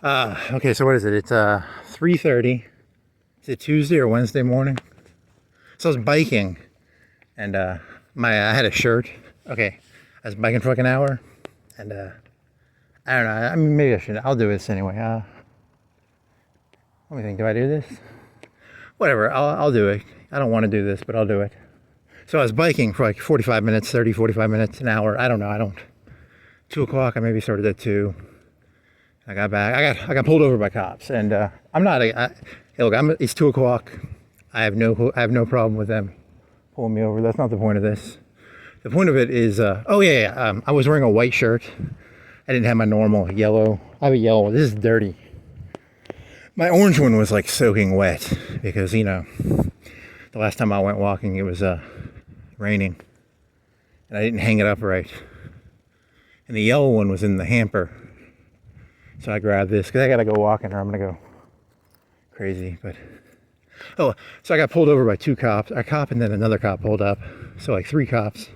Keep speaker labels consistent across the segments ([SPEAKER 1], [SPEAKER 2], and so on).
[SPEAKER 1] Okay, so what is it? It's 3:30. Is it Tuesday or Wednesday morning? So I was biking, and I had a shirt. Okay, I was biking for like an hour, and I don't know. I mean, maybe I should. I'll do this anyway. Let me think. Do I do this? Whatever. I'll do it. I don't want to do this, but I'll do it. So I was biking for like 45 minutes, 30, 45 minutes, an hour. I don't know. 2 o'clock. I maybe started at 2. I got back. I got pulled over by cops, and I'm not. It's 2 o'clock. I have no problem with them pulling me over. That's not the point of this. The point of it is, I was wearing a white shirt. I didn't have my normal yellow. I have a yellow. This is dirty. My orange one was like soaking wet because, the last time I went walking, it was raining, and I didn't hang it up right. And the yellow one was in the hamper. So I grabbed this because I gotta go walking or I'm gonna go crazy. So I got pulled over by 2 cops. A cop and then another cop pulled up. So like 3 cops.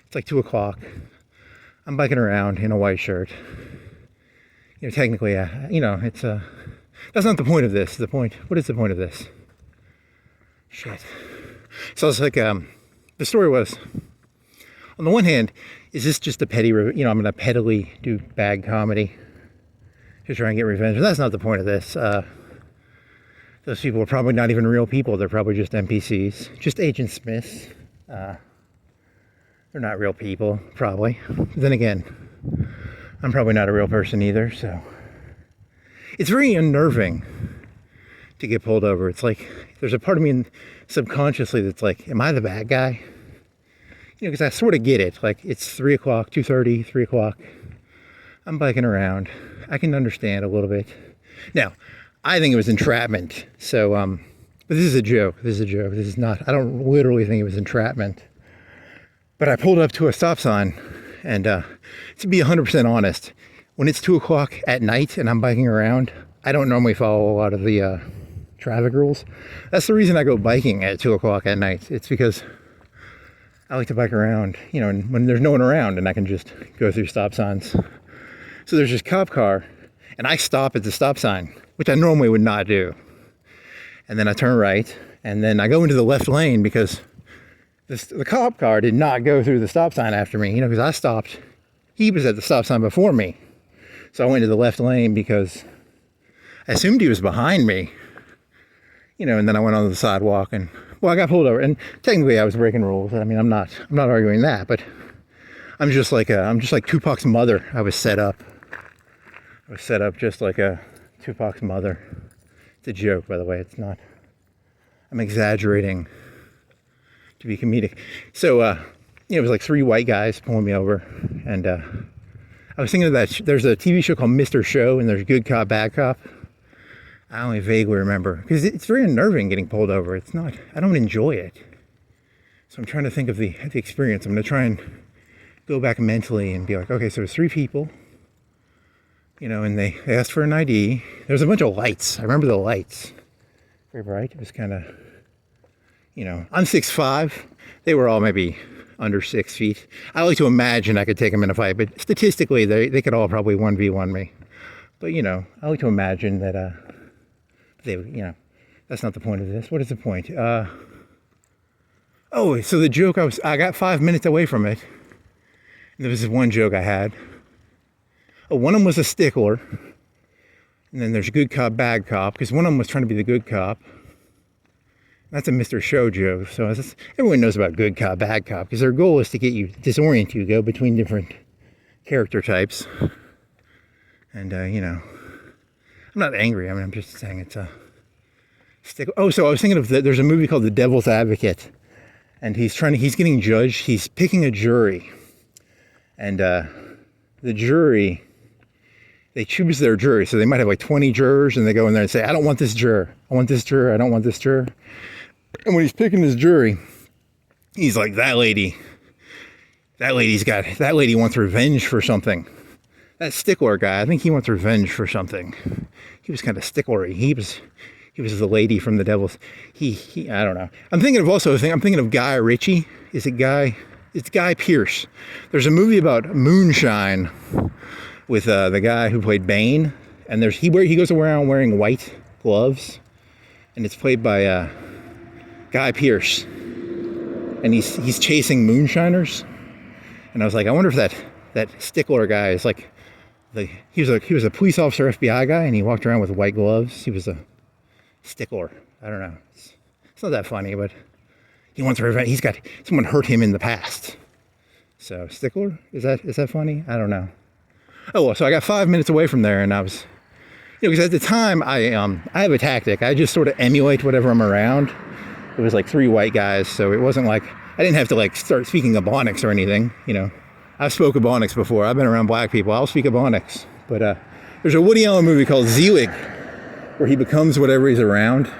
[SPEAKER 1] It's like 2 o'clock. I'm biking around in a white shirt. Technically, it's that's not the point of this. What is the point of this? Shit. So it's like, the story was, on the one hand, is this just a petty, I'm gonna pettily do bad comedy to try and get revenge. But that's not the point of this. Those people are probably not even real people. They're probably just NPCs, just Agent Smiths. They're not real people, probably. Then again, I'm probably not a real person either, so. It's very unnerving to get pulled over. It's like, there's a part of me subconsciously that's like, am I the bad guy? Because I sort of get it. Like, it's 3 o'clock, 2:30, 3 o'clock. I'm biking around. I can understand a little bit. Now, I think it was entrapment. So, but this is a joke. This is not, I don't literally think it was entrapment. But I pulled up to a stop sign, and to be 100% honest, when it's 2 o'clock at night and I'm biking around, I don't normally follow a lot of the traffic rules. That's the reason I go biking at 2 o'clock at night. It's because I like to bike around, and when there's no one around and I can just go through stop signs. So there's this cop car, and I stop at the stop sign, which I normally would not do. And then I turn right, and then I go into the left lane because the cop car did not go through the stop sign after me, because I stopped. He was at the stop sign before me. So I went to the left lane because I assumed he was behind me, and then I went on the sidewalk and, I got pulled over. And technically I was breaking rules. I mean, I'm not arguing that, but I'm just like Tupac's mother. I was set up just like Tupac's mother. It's a joke, by the way. It's not. I'm exaggerating to be comedic. So, it was like 3 white guys pulling me over, and I was thinking of that. There's a TV show called Mr. Show, and there's Good Cop, Bad Cop. I only vaguely remember because it's very unnerving getting pulled over. It's not. I don't enjoy it. So I'm trying to think of the experience. I'm going to try and go back mentally and be like, okay, so there's 3 people, and they asked for an ID. There's a bunch of lights. I remember the lights. Very bright. It was kind of, I'm 6'5". They were all maybe under 6 feet. I like to imagine I could take them in a fight, but statistically, they could all probably 1v1 me. But, I like to imagine that, that's not the point of this. What is the point? So the joke, I got 5 minutes away from it. There was this one joke I had. One of them was a stickler. And then there's good cop, bad cop, because one of them was trying to be the good cop. That's a Mr. Show joke. So everyone knows about good cop, bad cop, because their goal is to get you, disorient you, go between different character types. And, I'm not angry. I mean, I'm just saying it's a stickler. Oh, so I was thinking of there's a movie called The Devil's Advocate. And he's getting judged. He's picking a jury. And the jury, they choose their jury. So they might have like 20 jurors, and they go in there and say, I don't want this juror. I want this juror. I don't want this juror. And when he's picking his jury, he's like, that lady wants revenge for something. That stickler guy, I think he wants revenge for something. He was kind of sticklery. He was the lady from The Devil's. I don't know. I'm thinking of Guy Ritchie. It's Guy Pearce. There's a movie about moonshine with the guy who played Bane, and he goes around wearing white gloves, and it's played by Guy Pearce, and he's chasing moonshiners, and I was like, I wonder if that Stickler guy is like he was a police officer, FBI guy, and he walked around with white gloves. He was a Stickler. I don't know. It's not that funny, but he wants revenge. He's got someone hurt him in the past. So Stickler, is that funny? I don't know. Oh well, so I got 5 minutes away from there, and I was, because at the time I have a tactic. I just sort of emulate whatever I'm around. It was like 3 white guys, so it wasn't like I didn't have to like start speaking Ebonics or anything. I've spoke Ebonics before. I've been around black people. I'll speak Ebonics. But there's a Woody Allen movie called Zelig, where he becomes whatever he's around.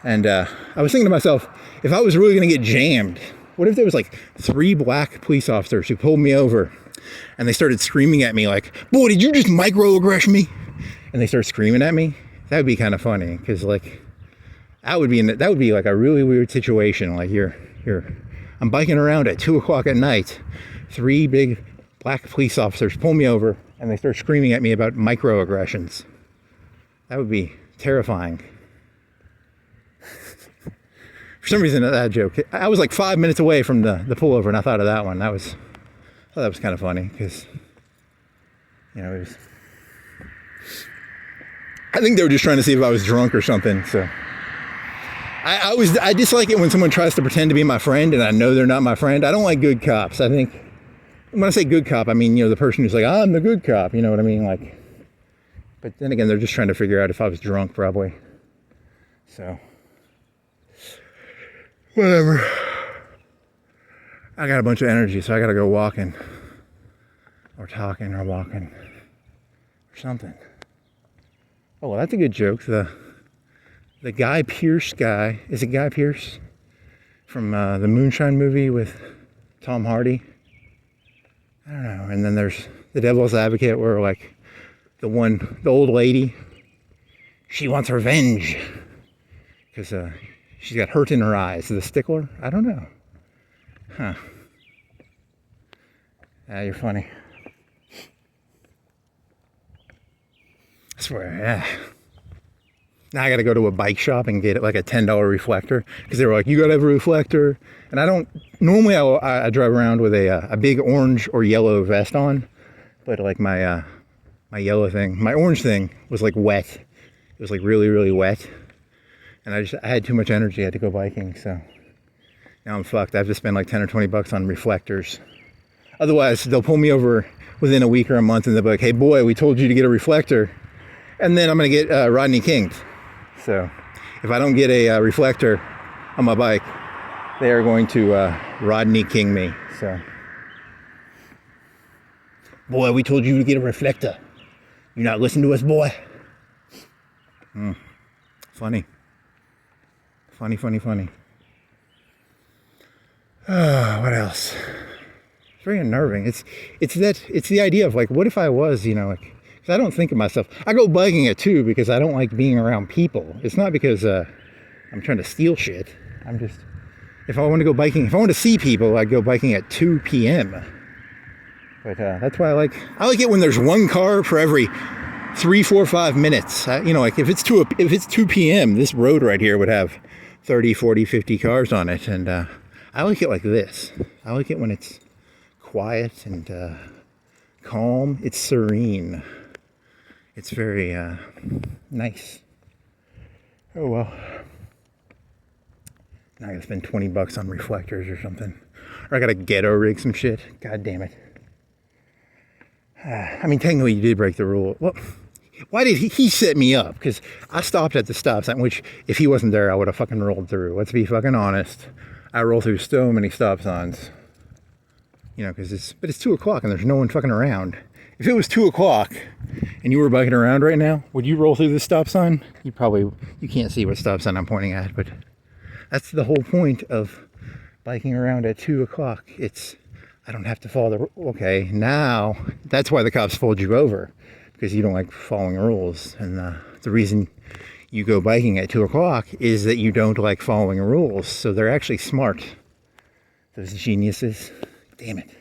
[SPEAKER 1] And I was thinking to myself, if I was really going to get jammed, what if there was like 3 black police officers who pulled me over and they started screaming at me like, boy, did you just microaggress me? And they start screaming at me? That would be kind of funny, because like that would be like a really weird situation. Like I'm biking around at 2 o'clock at night. 3 big black police officers pull me over and they start screaming at me about microaggressions. That would be terrifying. For some reason, that joke, I was like 5 minutes away from the pullover, and I thought of that one. I thought that was kind of funny, because, it was, I think they were just trying to see if I was drunk or something, so. I dislike it when someone tries to pretend to be my friend, and I know they're not my friend. I don't like good cops. I think, when I say good cop, I mean, the person who's like, I'm the good cop, you know what I mean? Like, but then again, they're just trying to figure out if I was drunk, probably. So, whatever. I got a bunch of energy, so I gotta go walking, or talking, or walking, or something. Oh, well, that's a good joke. The Guy Pearce guy, is it Guy Pearce? From the Moonshine movie with Tom Hardy? I don't know. And then there's the Devil's Advocate, where like the old lady, she wants revenge because she's got hurt in her eyes. The Stickler? I don't know. Huh. You're funny. I swear, yeah. Now I got to go to a bike shop and get like a $10 reflector, because they were like, you got to have a reflector. And I don't, normally I drive around with a big orange or yellow vest on, but like my orange thing was like wet. It was like really, really wet. And I had too much energy. I had to go biking. So now I'm fucked. I have to spend like 10 or 20 bucks on reflectors. Otherwise they'll pull me over within a week or a month and they'll be like, hey boy, we told you to get a reflector. And then I'm going to get Rodney Kinged. So if I don't get a reflector on my bike, they are going to Rodney King me. So, boy, we told you to get a reflector. You not listen to us, boy? Funny. Funny. What else? It's very unnerving. It's the idea of like, what if I was, like, because I don't think of myself. I go biking at 2 because I don't like being around people. It's not because I'm trying to steal shit. I'm just, if I want to go biking, if I want to see people, I'd go biking at 2 p.m. But that's why I like it when there's 1 car for every 3, 4, 5 minutes. Like if it's 2 p.m., this road right here would have 30, 40, 50 cars on it. And I like it like this. I like it when it's quiet and calm. It's serene. It's very nice. Oh well. Now I gotta spend 20 bucks on reflectors or something. Or I gotta ghetto rig some shit. God damn it. I mean, technically you did break the rule. Well, why did he set me up? Because I stopped at the stop sign, which if he wasn't there, I would have fucking rolled through. Let's be fucking honest. I roll through so many stop signs. Because it's 2 o'clock and there's no one fucking around. If it was 2 o'clock and you were biking around right now, would you roll through the stop sign? You can't see what stop sign I'm pointing at, but that's the whole point of biking around at 2 o'clock. I don't have to follow the rule. Okay, now that's why the cops pulled you over, because you don't like following rules. And the reason you go biking at 2 o'clock is that you don't like following rules. So they're actually smart. Those geniuses. Damn it.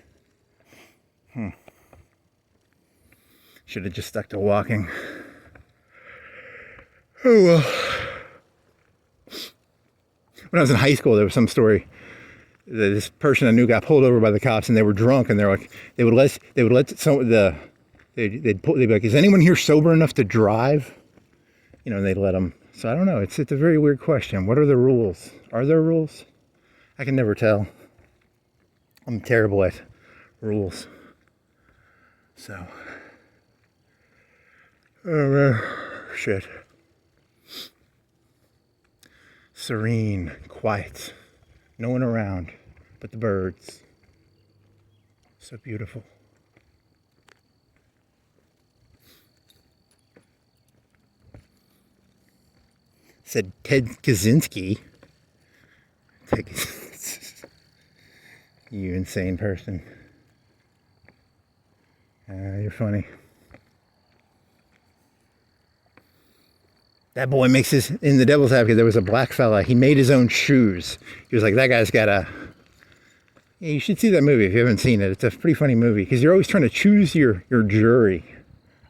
[SPEAKER 1] Should have just stuck to walking. Oh well. When I was in high school, there was some story that this person I knew got pulled over by the cops, and they were drunk, and they're like, they'd be like, is anyone here sober enough to drive? You know, and they'd let them. So I don't know. It's a very weird question. What are the rules? Are there rules? I can never tell. I'm terrible at rules. So, oh man, shit. Serene, quiet, no one around but the birds. So beautiful. Said Ted Kaczynski. You insane person. You're funny. That boy makes his, in The Devil's Advocate, there was a black fella. He made his own shoes. He was like, that guy's got a... Yeah, you should see that movie if you haven't seen it. It's a pretty funny movie because you're always trying to choose your jury.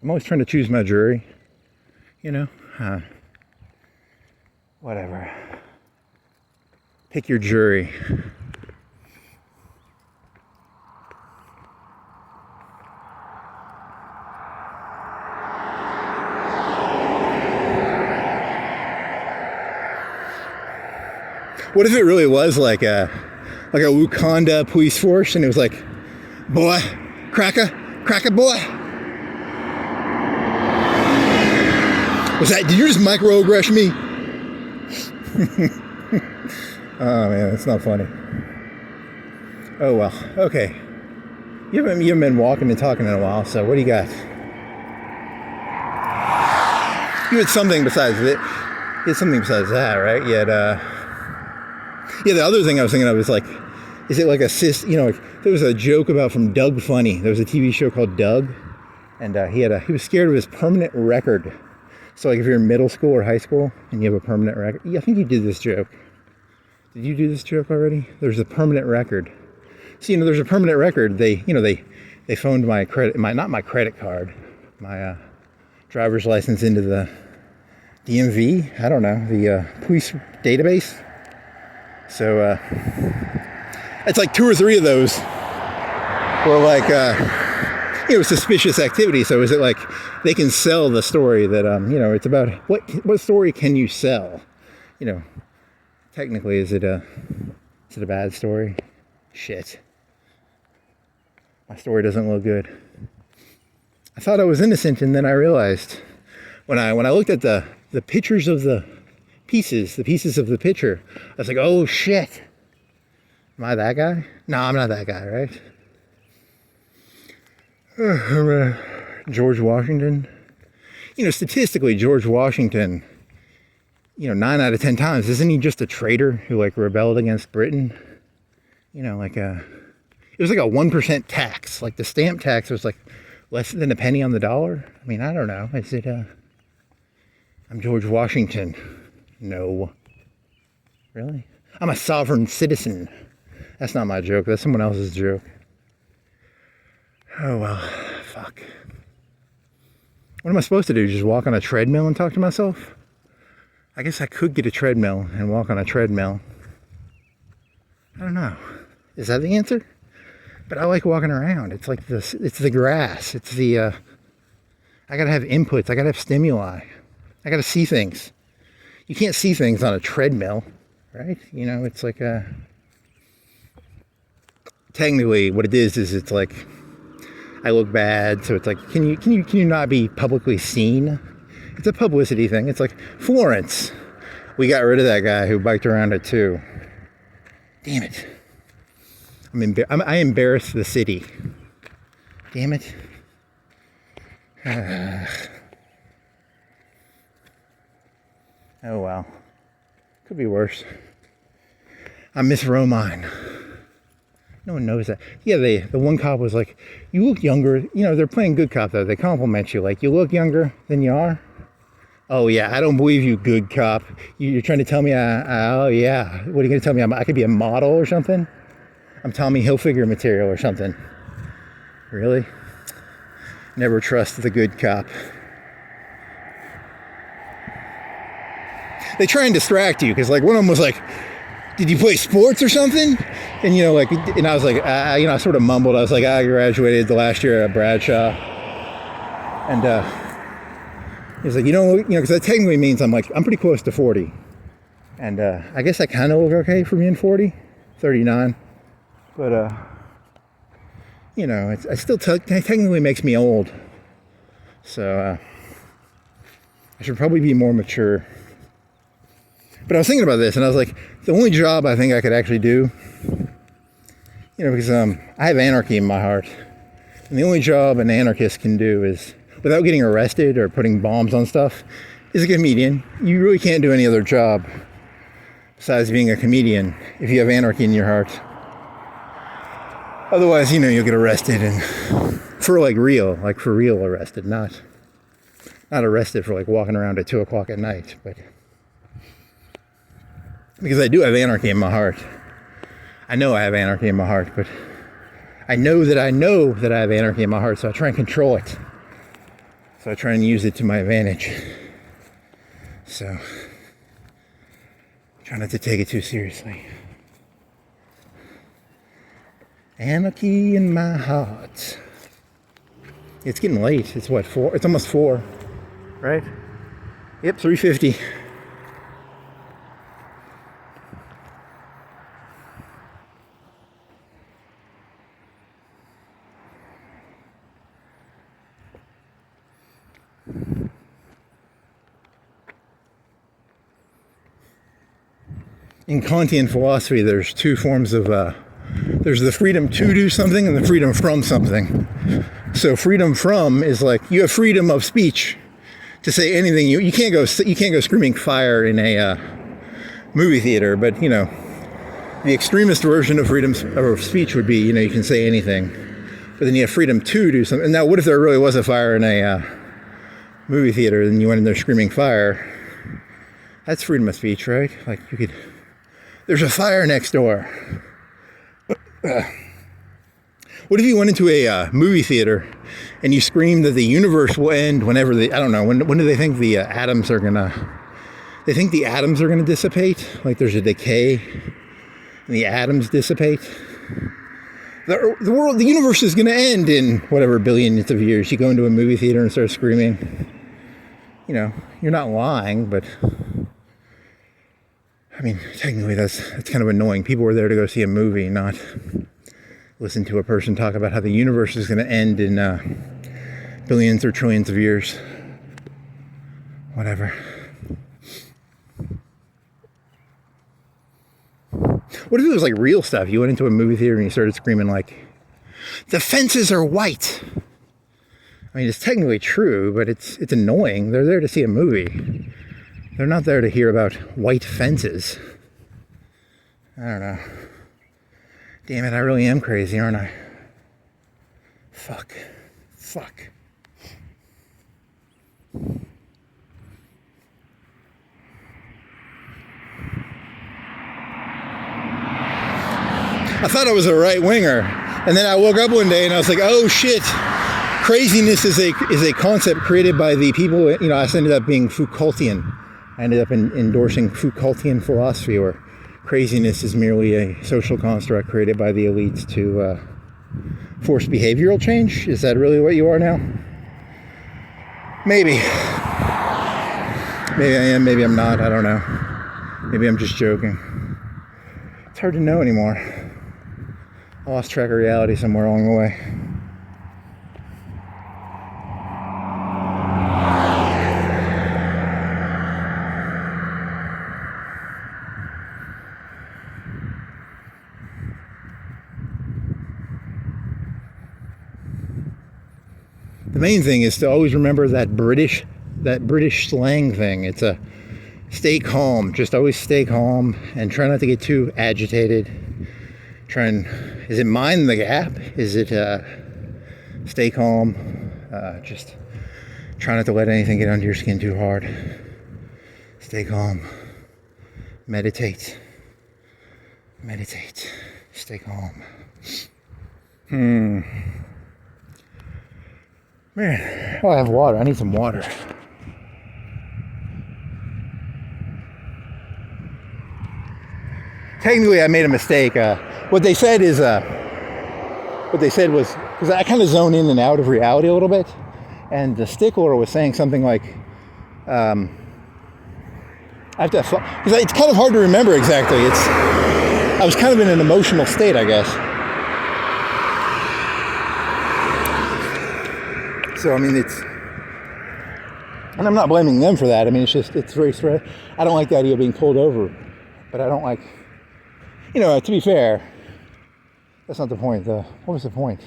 [SPEAKER 1] I'm always trying to choose my jury. You know? Whatever. Pick your jury. What if it really was like a Wakanda police force, and it was like, boy, cracker boy. Was that? Did you just microaggression me? Oh man, that's not funny. Oh well, okay. You haven't been walking and talking in a while, so what do you got? You had something besides it. You had something besides that, right? You had yeah, the other thing I was thinking of is like, is it like you know, like, there was a joke about from Doug Funny. There was a TV show called Doug, and he was scared of his permanent record. So like if you're in middle school or high school and you have a permanent record, yeah, I think you did this joke. Did you do this joke already? There's a permanent record. So, you know, there's a permanent record. They phoned my not my credit card, my driver's license into the DMV. I don't know, the police database. So it's like 2 or 3 of those were like suspicious activity. So is it like they can sell the story that you know, it's about what story can you sell? You know, technically is it a bad story? Shit. My story doesn't look good. I thought I was innocent, and then I realized when I looked at the pictures of the pieces of the picture, I was like, oh shit. Am I that guy? No, I'm not that guy, right? George Washington. You know, statistically, George Washington, you know, 9 out of 10 times, isn't he just a traitor who like rebelled against Britain? You know, like it was like a 1% tax. Like the stamp tax was like less than a penny on the dollar. I mean, I don't know. Is it, I'm George Washington. No. Really? I'm a sovereign citizen. That's not my joke. That's someone else's joke. Oh, well. Fuck. What am I supposed to do? Just walk on a treadmill and talk to myself? I guess I could get a treadmill and walk on a treadmill. I don't know. Is that the answer? But I like walking around. It's like this. It's the grass. It's the, I gotta have inputs. I gotta have stimuli. I gotta see things. You can't see things on a treadmill, right? You know, it's like technically what it is it's like I look bad, so it's like can you not be publicly seen? It's a publicity thing. It's like Florence. We got rid of that guy who biked around it too. Damn it. I embarrassed the city. Damn it. Oh well. Could be worse. I miss Romine. No one knows that. Yeah, the one cop was like, you look younger. You know, they're playing good cop though. They compliment you like, you look younger than you are. Oh yeah, I don't believe you, good cop. You're trying to tell me, oh yeah. What are you going to tell me? I could be a model or something? I'm Tommy Hilfiger material or something. Really? Never trust the good cop. They try and distract you, because like one of them was like, did you play sports or something? And and I was like, I sort of mumbled. I was like, I graduated the last year at Bradshaw. And he's like, because that technically means I'm pretty close to 40. And I guess I kind of look okay for being 40, 39. But, it still technically makes me old. So I should probably be more mature. But I was thinking about this, and I was like, the only job I think I could actually do, because I have anarchy in my heart. And the only job an anarchist can do is, without getting arrested or putting bombs on stuff, is a comedian. You really can't do any other job besides being a comedian if you have anarchy in your heart. Otherwise, you'll get arrested, and for real arrested, not arrested for walking around at 2 o'clock at night, but because I do have anarchy in my heart. I know I have anarchy in my heart, but I know that I have anarchy in my heart, so I try and control it. So I try and use it to my advantage. So, try not to take it too seriously. Anarchy in my heart. It's getting late. It's 4? It's almost 4, right? Yep, 3:50. In Kantian philosophy, there's two forms of, there's the freedom to do something and the freedom from something. So freedom from is you have freedom of speech to say anything. You can't go screaming fire in a movie theater, but the extremist version of freedom of speech would be, you can say anything. But then you have freedom to do something. Now, what if there really was a fire in a movie theater and you went in there screaming fire? That's freedom of speech, right? There's a fire next door. What if you went into a movie theater and you screamed that the universe will end whenever I don't know, when do they think the atoms are gonna dissipate? There's a decay and the atoms dissipate. The universe is gonna end in whatever billions of years. You go into a movie theater and start screaming. You're not lying, but technically that's kind of annoying. People were there to go see a movie, not listen to a person talk about how the universe is going to end in billions or trillions of years. Whatever. What if it was real stuff? You went into a movie theater and you started screaming the fences are white. It's technically true, but it's annoying. They're there to see a movie. They're not there to hear about white fences. I don't know. Damn it, I really am crazy, aren't I? Fuck. I thought I was a right-winger. And then I woke up one day and I was like, oh shit. Craziness is a concept created by the people, I ended up being Foucaultian. I ended up endorsing Foucaultian philosophy, where craziness is merely a social construct created by the elites to force behavioral change. Is that really what you are now? Maybe. Maybe I am, maybe I'm not, I don't know. Maybe I'm just joking. It's hard to know anymore. I lost track of reality somewhere along the way. The main thing is to always remember that British slang thing. It's a stay calm. Just always stay calm and try not to get too agitated. Is it mind the gap? Is it stay calm? Just try not to let anything get under your skin too hard. Stay calm. Meditate. Stay calm. Man, oh, I have water. I need some water. Technically, I made a mistake. What they said was, because I kind of zone in and out of reality a little bit, and the stickler was saying something like, I have to, because it's kind of hard to remember exactly. I was kind of in an emotional state, I guess. So, I mean, and I'm not blaming them for that. I mean, it's very stressful. I don't like the idea of being pulled over, but I don't like, to be fair, that's not the point, though. What was the point?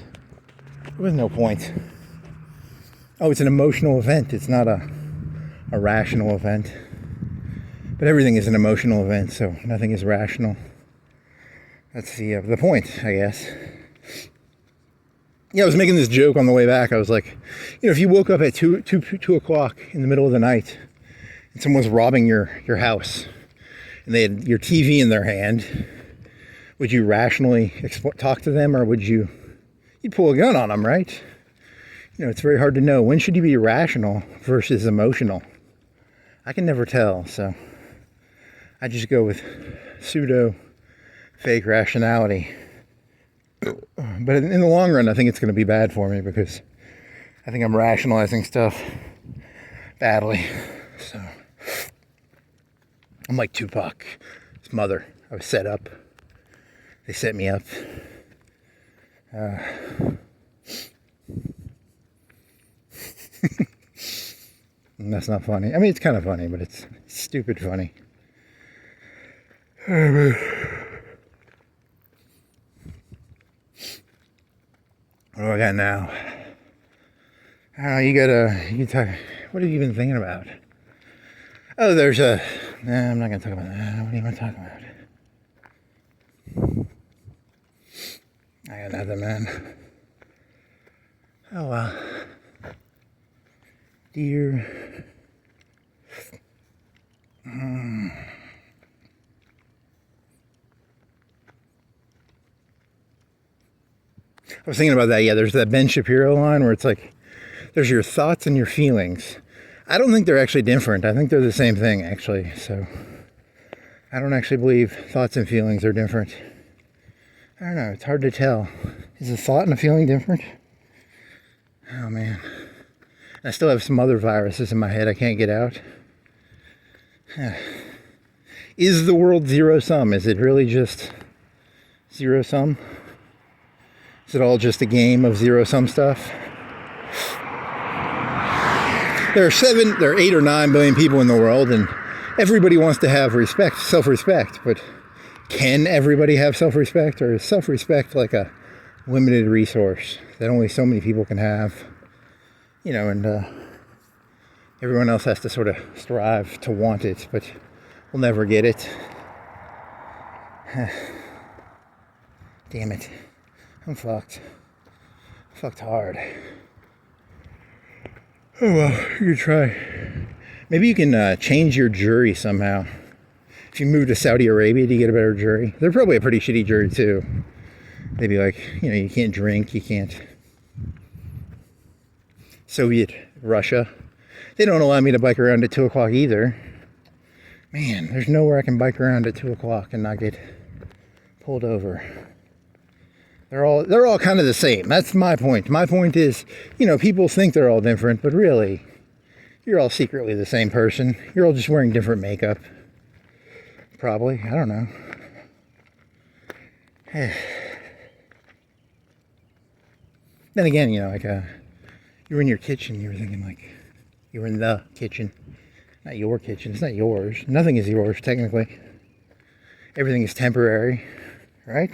[SPEAKER 1] There was no point. Oh, it's an emotional event. It's not a rational event. But everything is an emotional event, so nothing is rational. That's the point, I guess. Yeah, I was making this joke on the way back. I was like, if you woke up at 2 o'clock in the middle of the night and someone's robbing your house and they had your TV in their hand, would you rationally talk to them, or you'd pull a gun on them, right? It's very hard to know. When should you be rational versus emotional? I can never tell, so I just go with pseudo fake rationality. But in the long run, I think it's going to be bad for me because I think I'm rationalizing stuff badly. So I'm like Tupac, his mother. I was set up. They set me up. And that's not funny. I mean, it's kind of funny, but it's stupid funny. Oh, man. What do I got now? You talk, what are you even thinking about? Oh, I'm not going to talk about that. What do you want to talk about? I got nothing, man. Oh, well. Dear. I was thinking about that. Yeah, there's that Ben Shapiro line where it's like, there's your thoughts and your feelings. I don't think they're actually different. I think they're the same thing, actually. So I don't actually believe thoughts and feelings are different. I don't know. It's hard to tell. Is a thought and a feeling different? Oh, man. I still have some other viruses in my head I can't get out. Is the world zero sum? Is it really just zero sum? Is it all just a game of zero sum stuff? There are 8 or 9 billion people in the world, and everybody wants to have self-respect, but can everybody have self-respect, or is self-respect like a limited resource that only so many people can have? And everyone else has to sort of strive to want it, but we'll never get it. Damn it. I'm fucked. Fucked hard. Oh well, you could try. Maybe you can change your jury somehow. If you move to Saudi Arabia, do you get a better jury? They're probably a pretty shitty jury too. Maybe like, you can't drink, you can't. Soviet Russia. They don't allow me to bike around at 2 o'clock either. Man, there's nowhere I can bike around at 2 o'clock and not get pulled over. They're all kind of the same. That's my point. My point is, people think they're all different, but really, you're all secretly the same person. You're all just wearing different makeup. Probably. I don't know. Then again, you were in your kitchen, you were thinking like, you were in the kitchen. Not your kitchen. It's not yours. Nothing is yours, technically. Everything is temporary, right?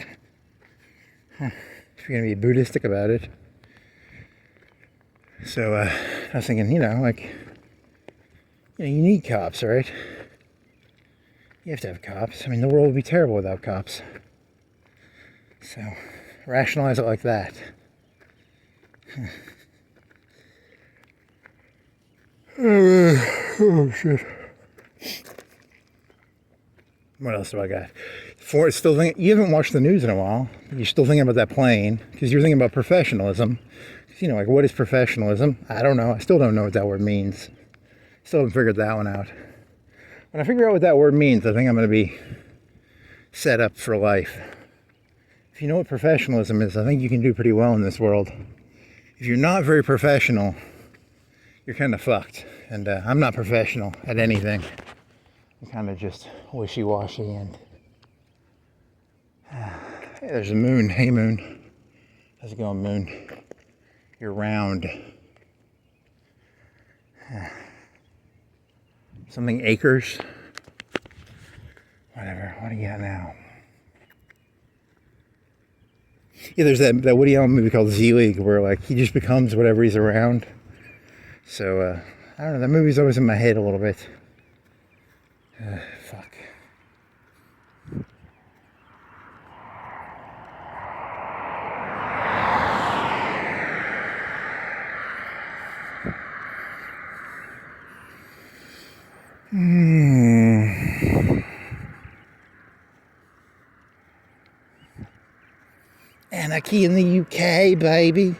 [SPEAKER 1] If you're going to be Buddhistic about it. So, I was thinking, you need cops, right? You have to have cops. I mean, the world would be terrible without cops. So, rationalize it like that. Oh, shit. What else do I got? Still thinking, you haven't watched the news in a while. You're still thinking about that plane because you're thinking about professionalism. like what is professionalism? I don't know. I still don't know what that word means. Still haven't figured that one out. When I figure out what that word means, I think I'm going to be set up for life. If you know what professionalism is, I think you can do pretty well in this world. If you're not very professional, you're kind of fucked. And I'm not professional at anything. I'm kind of just wishy-washy. And hey, there's a moon. Hey, moon. How's it going, moon? You're round. Something acres. Whatever. What do you got now? Yeah, there's that Woody Allen movie called Z-League where like he just becomes whatever he's around. So I don't know. That movie's always in my head a little bit. Fuck. Anarchy in the UK, baby.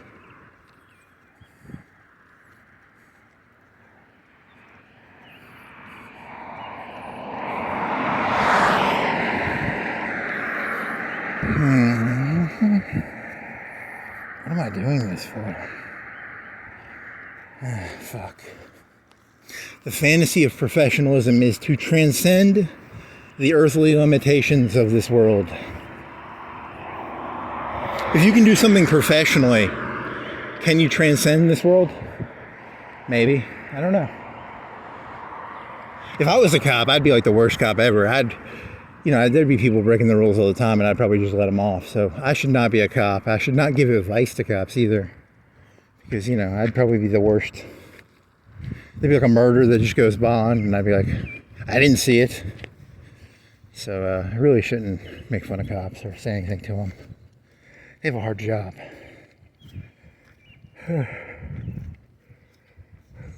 [SPEAKER 1] What am I doing this for? Fuck. The fantasy of professionalism is to transcend the earthly limitations of this world. If you can do something professionally, can you transcend this world? Maybe. I don't know. If I was a cop, I'd be like the worst cop ever. There'd be people breaking the rules all the time, and I'd probably just let them off. So I should not be a cop. I should not give advice to cops either. Because, I'd probably be the worst. There'd be like a murder that just goes by, and I'd be like, I didn't see it. So I really shouldn't make fun of cops or say anything to them. They have a hard job.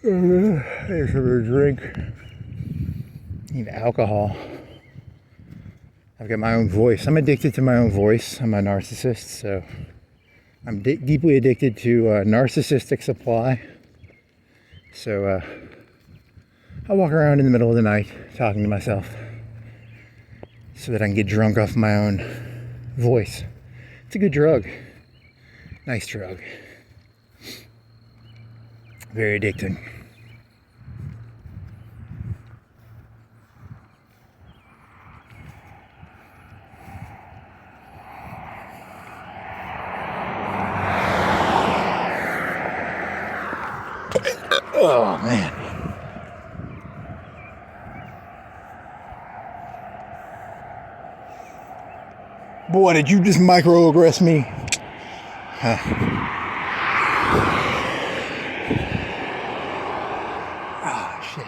[SPEAKER 1] Need some drink. Need alcohol. I've got my own voice. I'm addicted to my own voice. I'm a narcissist, so I'm deeply addicted to narcissistic supply. So I walk around in the middle of the night talking to myself so that I can get drunk off my own voice. It's a good drug. Nice drug. Very addicting. Oh, man. Boy, did you just microaggress me? Huh. Oh, shit.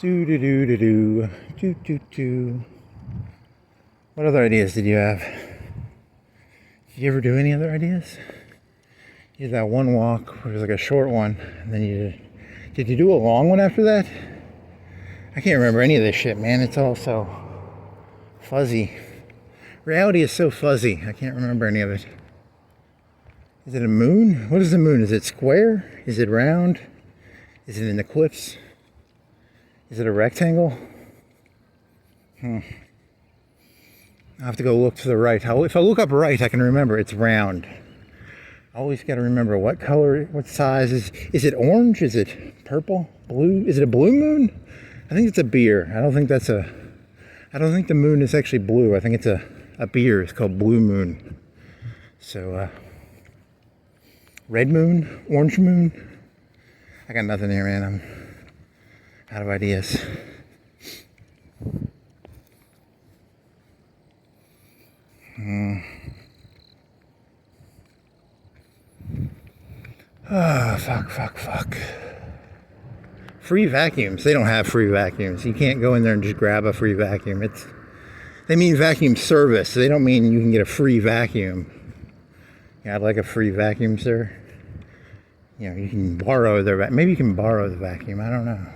[SPEAKER 1] Do do do do do do do do. What other ideas did you have? Did you ever do any other ideas? You did that one walk, where it was like a short one, and then did you do a long one after that? I can't remember any of this shit, man. It's all so fuzzy. Reality is so fuzzy. I can't remember any of it. Is it a moon? What is the moon? Is it square? Is it round? Is it an eclipse? Is it a rectangle? I I'll have to go look to the right. If I look up right, I can remember it's round. I always got to remember what color, what size is it orange? Is it purple? Blue? Is it a blue moon? I think it's a beer. I don't think the moon is actually blue. I think it's a beer. It's called Blue Moon. So, red moon, orange moon. I got nothing here, man. I'm out of ideas. Fuck. Free vacuums. They don't have free vacuums. You can't go in there and just grab a free vacuum. They mean vacuum service. They don't mean you can get a free vacuum. Yeah, I'd like a free vacuum, sir. You know, you can borrow their maybe you can borrow the vacuum. I don't know.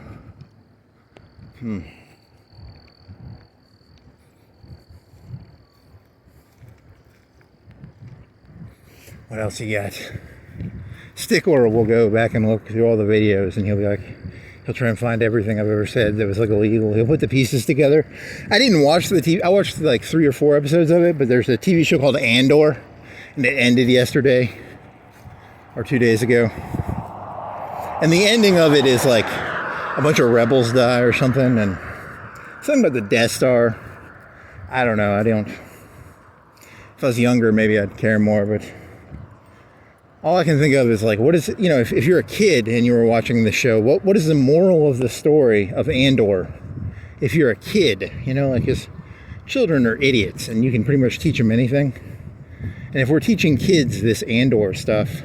[SPEAKER 1] What else you got? Stickler will go back and look through all the videos, and he'll be like, he'll try and find everything I've ever said that was like illegal. He'll put the pieces together. I didn't watch the TV. I watched like 3 or 4 episodes of it, but there's a TV show called Andor, and it ended yesterday or 2 days ago. And the ending of it is like a bunch of rebels die or something, and something about the Death Star. I don't know. If I was younger, maybe I'd care more, but all I can think of is like, what is it, you know, if you're a kid and you were watching the show, what is the moral of the story of Andor? If you're a kid, you know, like, because children are idiots and you can pretty much teach them anything. And if we're teaching kids this Andor stuff,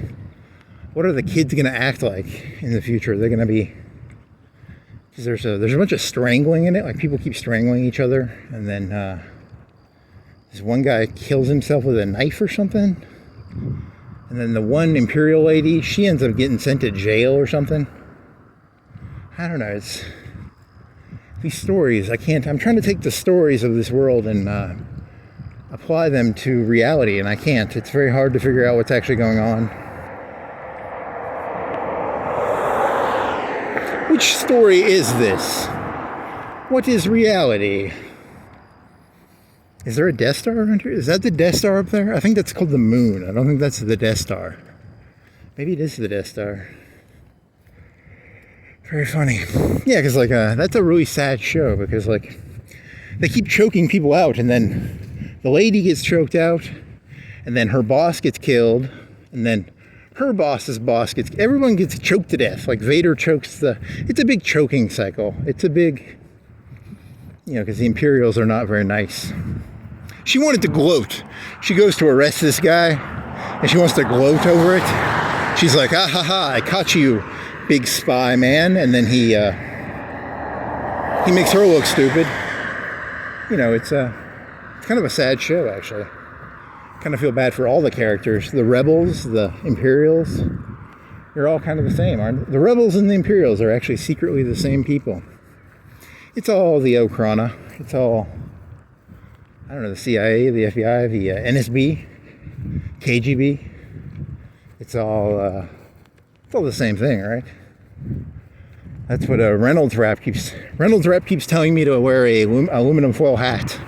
[SPEAKER 1] what are the kids going to act like in the future? They're going to be, because there's a bunch of strangling in it, like people keep strangling each other, and then this one guy kills himself with a knife or something. And then the one Imperial lady, she ends up getting sent to jail or something. I don't know. It's these stories. I'm trying to take the stories of this world and apply them to reality, and I can't. It's very hard to figure out what's actually going on. Which story is this? What is reality? Is there a Death Star around here? Is that the Death Star up there? I think that's called the moon. I don't think that's the Death Star. Maybe it is the Death Star. Very funny. Yeah, because like that's a really sad show, because like they keep choking people out, and then the lady gets choked out, and then her boss gets killed, and then her boss's boss everyone gets choked to death. Like Vader chokes it's a big choking cycle. It's a big, you know, because the Imperials are not very nice. She wanted to gloat. She goes to arrest this guy, and she wants to gloat over it. She's like, ah ha ha, I caught you, big spy man. And then he makes her look stupid. You know, it's kind of a sad show, actually. Kind of feel bad for all the characters. The rebels, the Imperials, they're all kind of the same, aren't they? The rebels and the Imperials are actually secretly the same people. It's all the Okhrana. It's all, I don't know, the CIA, the FBI, the NSB, KGB. It's all the same thing, right? That's what Reynolds Wrap keeps telling me to wear a aluminum foil hat.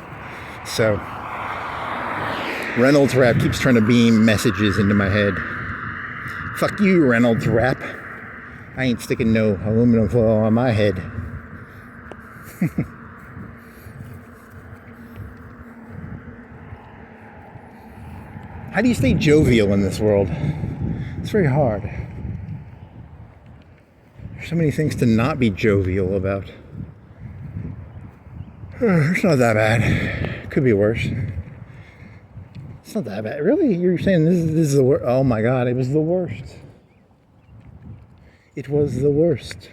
[SPEAKER 1] So Reynolds Wrap keeps trying to beam messages into my head. Fuck you, Reynolds Wrap. I ain't sticking no aluminum foil on my head. How do you stay jovial in this world? It's very hard. There's so many things to not be jovial about. It's not that bad. Could be worse. It's not that bad. Really? You're saying this is the worst? Oh my God, it was the worst. It was the worst.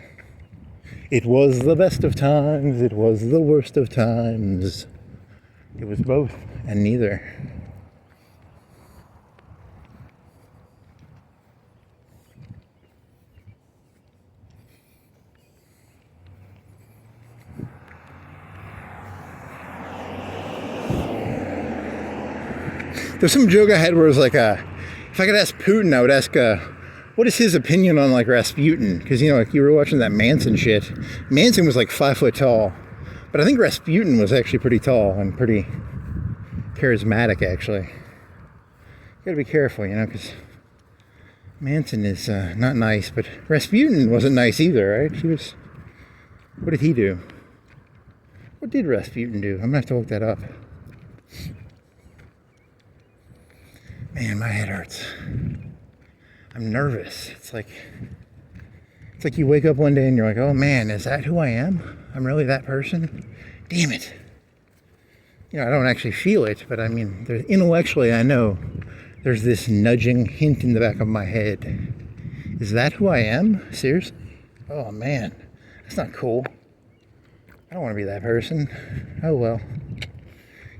[SPEAKER 1] It was the best of times. It was the worst of times. It was both and neither. There's some joke I had where it was like, if I could ask Putin, I would ask, what is his opinion on like Rasputin? Because, you know, like you were watching that Manson shit. Manson was like 5 foot tall, but I think Rasputin was actually pretty tall and pretty charismatic, actually. You gotta be careful, because Manson is not nice, but Rasputin wasn't nice either, right? What did he do? What did Rasputin do? I'm gonna have to look that up. Man, my head hurts. I'm nervous. It's like you wake up one day and you're like, oh man, is that who I am? I'm really that person? Damn it. I don't actually feel it, but I mean, intellectually I know there's this nudging hint in the back of my head. Is that who I am? Seriously? Oh man, that's not cool. I don't want to be that person. Oh well.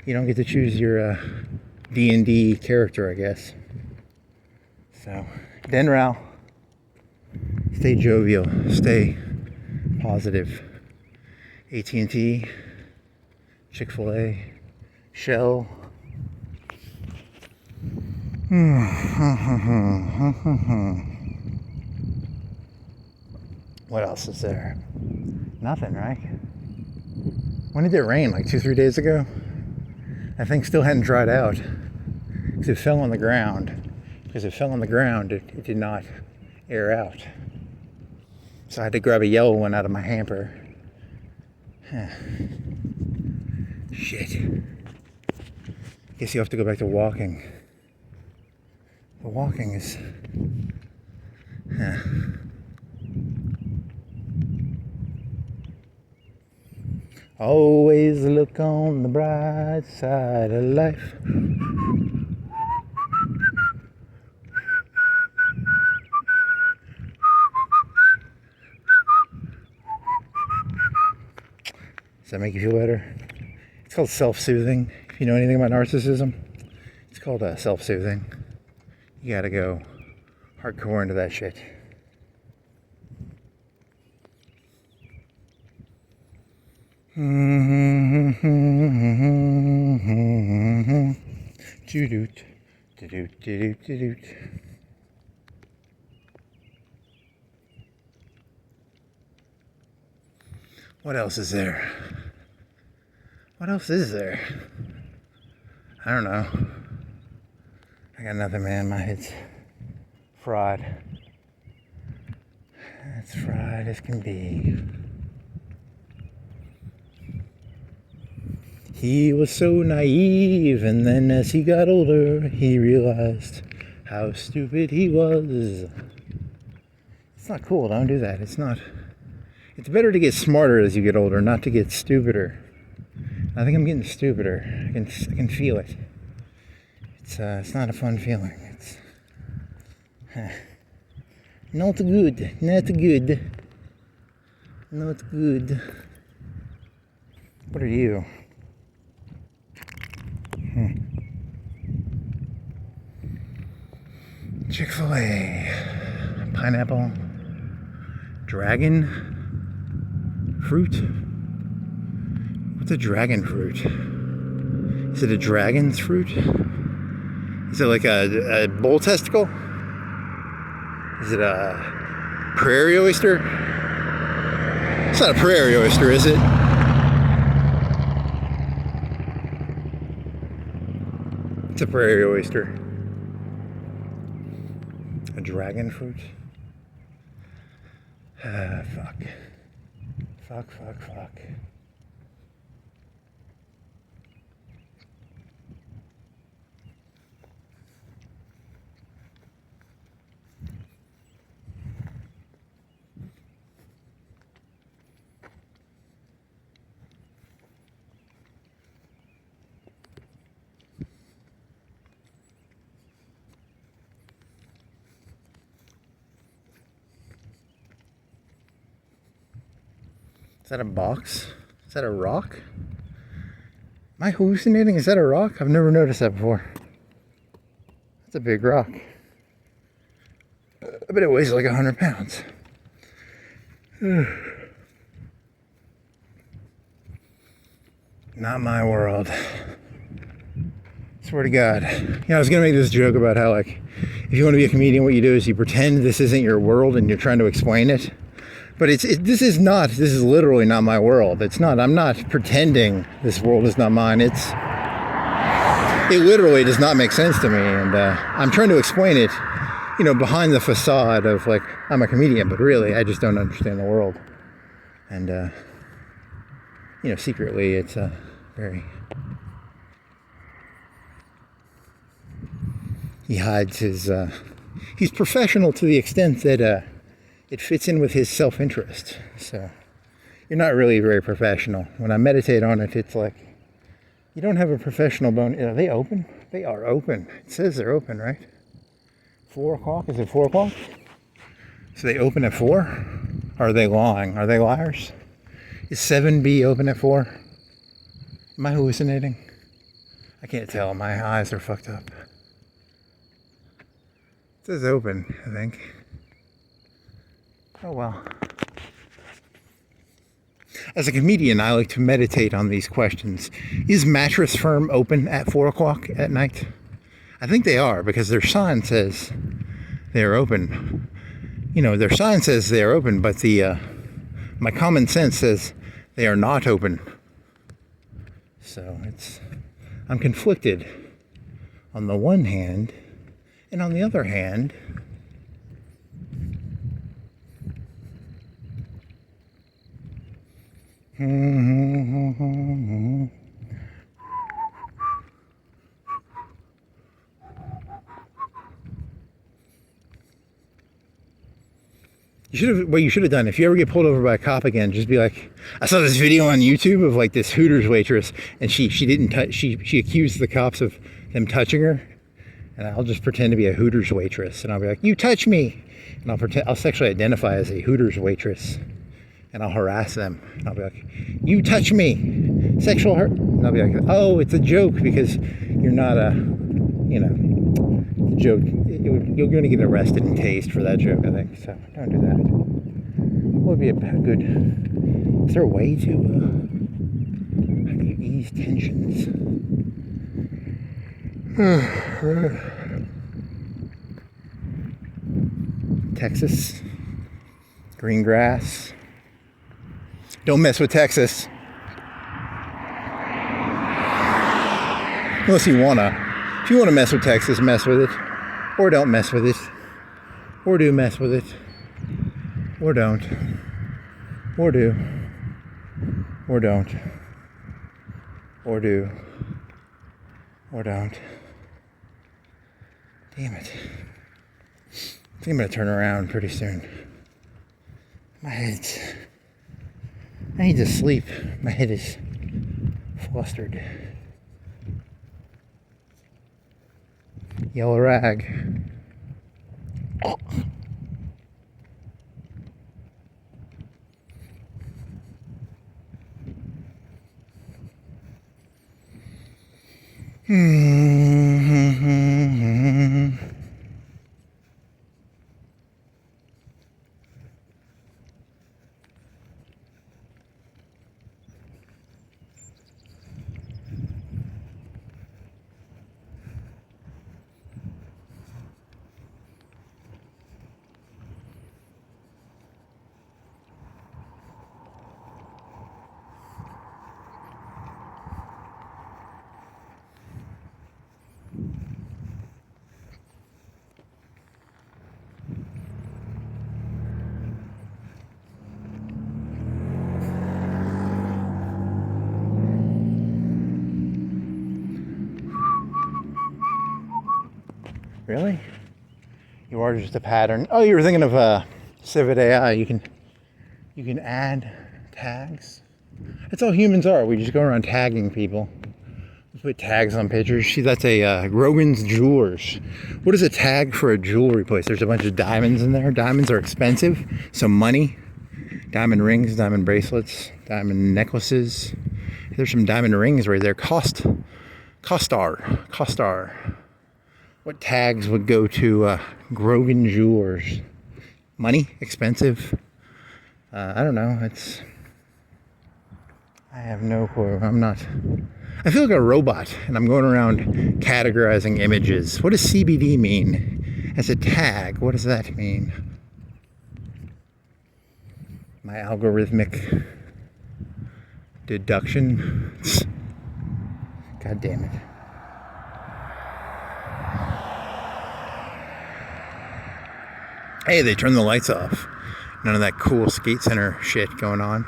[SPEAKER 1] You don't get to choose your D&D character, I guess. So, Denral. Stay jovial. Stay positive. AT&T. Chick-fil-A. Shell. What else is there? Nothing, right? When did it rain? Like 2-3 days ago? That thing still hadn't dried out. Because it fell on the ground. It did not air out. So I had to grab a yellow one out of my hamper. Shit. Guess you have to go back to walking. The walking is... Always look on the bright side of life. Does that make you feel better? It's called self-soothing. If you know anything about narcissism, it's called self-soothing. You gotta go hardcore into that shit. What else is there? What else is there? I don't know. I got nothing, man. My head's fried. It's fried as can be. He was so naive, and then as he got older, he realized how stupid he was. It's not cool. Don't do that. It's not. It's better to get smarter as you get older, not to get stupider. I think I'm getting stupider. I can feel it. It's not a fun feeling. It's not good. Not good. Not good. What are you? Chick-fil-A. Pineapple. Dragon fruit. What's a dragon fruit? Is it a dragon's fruit? Is it like a bull testicle? Is it a prairie oyster? It's not a prairie oyster, is it? It's a prairie oyster. A dragon fruit? Fuck. Fuck. Is that a box? Is that a rock? Am I hallucinating? Is that a rock? I've never noticed that before. That's a big rock. I bet it weighs like 100 pounds. Not my world. Swear to God. I was gonna make this joke about how, like, if you want to be a comedian, what you do is you pretend this isn't your world and you're trying to explain it. But this is literally not my world. It's not, I'm not pretending this world is not mine. it literally does not make sense to me, and I'm trying to explain it, behind the facade of like I'm a comedian, but really I just don't understand the world, and secretly it's very. He hides his. He's professional to the extent that it fits in with his self-interest. So you're not really very professional. When I meditate on it, it's like you don't have a professional bone. Are they open? They are open. It says they're open, right? 4 o'clock? Is it 4 o'clock? So they open at 4? Or are they lying? Are they liars? Is 7B open at 4? Am I hallucinating? I can't tell. My eyes are fucked up. It says open, I think. Oh well. As a comedian, I like to meditate on these questions. Is Mattress Firm open at 4 o'clock at night? I think they are, because their sign says they're open. Their sign says they're open, but my common sense says they are not open. So I'm conflicted on the one hand, and on the other hand, what you should have done, if you ever get pulled over by a cop again, just be like, I saw this video on YouTube of like this Hooters waitress, and she didn't touch, she accused the cops of them touching her, and I'll just pretend to be a Hooters waitress, and I'll be like, you touch me, and I'll sexually identify as a Hooters waitress, and I'll harass them, and I'll be like, you touch me, sexual hurt, and I'll be like, oh, it's a joke, because you're not a, joke, you're going to get arrested and tased for that joke, I think, so don't do that. What would be a good, is there a way to, how do you ease tensions? Texas, green grass. Don't mess with Texas. Unless you wanna. If you wanna mess with Texas, mess with it. Or don't mess with it. Or do mess with it. Or don't. Or do. Or don't. Or do. Or don't. Damn it. I think I'm gonna turn around pretty soon. My head's... I need to sleep. My head is flustered. Yellow rag. Oh. Really? You are just a pattern. Oh, you were thinking of Civet AI. You can add tags. That's all humans are. We just go around tagging people. We put tags on pictures. See, that's a Rogan's Jewelers. What is a tag for a jewelry place? There's a bunch of diamonds in there. Diamonds are expensive. So money, diamond rings, diamond bracelets, diamond necklaces. There's some diamond rings right there. Costar. What tags would go to Grogan Jewelers? Money? Expensive? I don't know. I have no clue. I feel like a robot, and I'm going around categorizing images. What does CBD mean as a tag? What does that mean? My algorithmic deduction. God damn it. Hey, they turned the lights off. None of that cool skate center shit going on.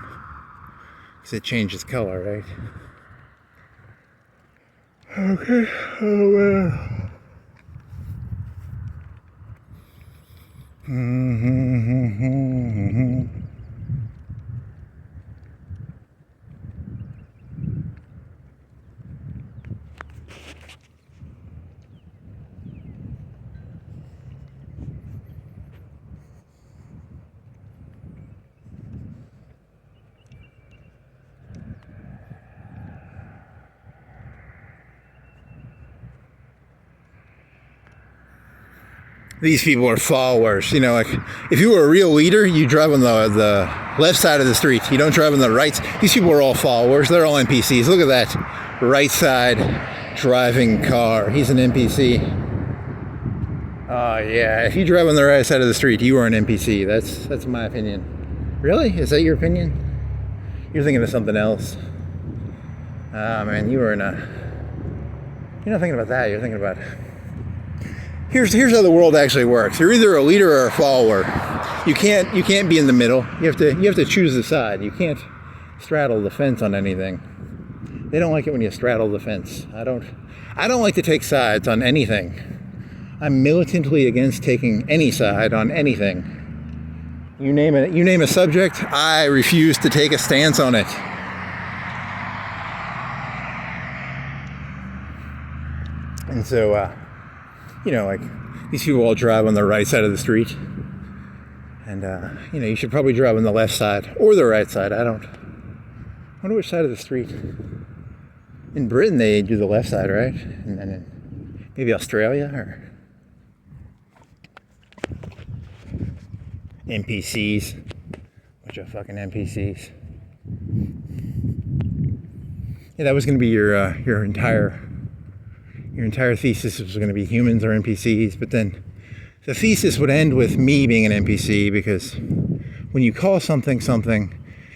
[SPEAKER 1] Because it changes color, right? Okay. Oh, well. These people are followers. You know, like if you were a real leader, you drive on the left side of the street. You don't drive on the right. These people are all followers. They're all NPCs. Look at that right side driving car. He's an NPC. Oh yeah, if you drive on the right side of the street, you are an NPC. That's my opinion. Really? Is that your opinion? You're thinking of something else. Ah man, you're not thinking about that. You're thinking about. Here's how the world actually works. You're either a leader or a follower. You can't be in the middle. You have to choose the side. You can't straddle the fence on anything. They don't like it when you straddle the fence. I don't like to take sides on anything. I'm militantly against taking any side on anything. You name a subject, I refuse to take a stance on it. And so like these people all drive on the right side of the street, and you should probably drive on the left side or the right side. I wonder which side of the street. In Britain they do the left side, right? And then in maybe Australia or NPCs, bunch of fucking NPCs. Yeah, that was going to be your entire thesis was going to be humans or NPCs, but then the thesis would end with me being an NPC, because when you call something,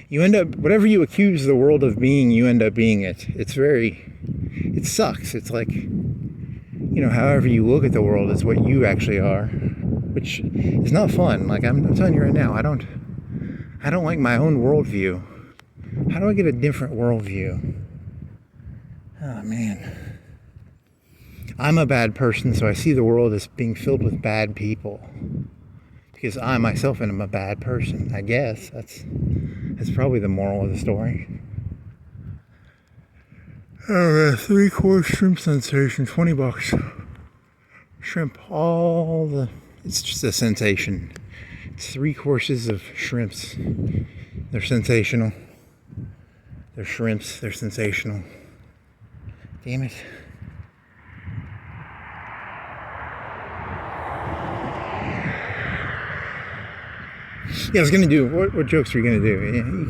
[SPEAKER 1] you end up, whatever you accuse the world of being, you end up being it. It sucks. It's like, however you look at the world is what you actually are, which is not fun. Like I'm telling you right now, I don't like my own worldview. How do I get a different worldview? Oh man. I'm a bad person, so I see the world as being filled with bad people. Because I myself am a bad person, I guess. That's probably the moral of the story. Oh, 3-course shrimp sensation, $20. Shrimp, it's just a sensation. It's 3 courses of shrimps. They're sensational. They're shrimps, they're sensational. Damn it. Yeah, I was gonna do. What jokes are you gonna do?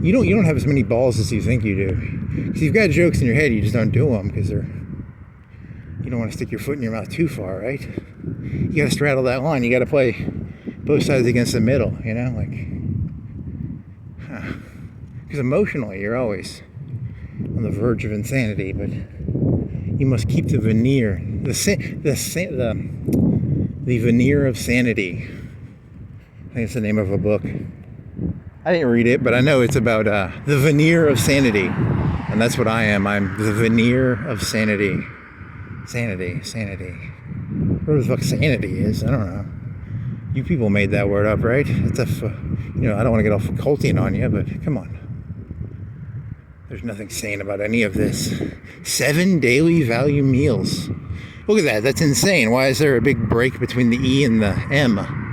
[SPEAKER 1] You don't have as many balls as you think you do. Because you've got jokes in your head, you just don't do them because you don't want to stick your foot in your mouth too far, right? You gotta straddle that line. You gotta play both sides against the middle. Because emotionally, you're always on the verge of insanity, but you must keep the veneer, the veneer of sanity. I think it's the name of a book. I didn't read it, but I know it's about the veneer of sanity. And that's what I am. I'm the veneer of sanity. Sanity. Whatever the fuck sanity is, I don't know. You people made that word up, right? It's I don't want to get all Foucaultian on you, but come on. There's nothing sane about any of this. 7 daily value meals. Look at that. That's insane. Why is there a big break between the E and the M?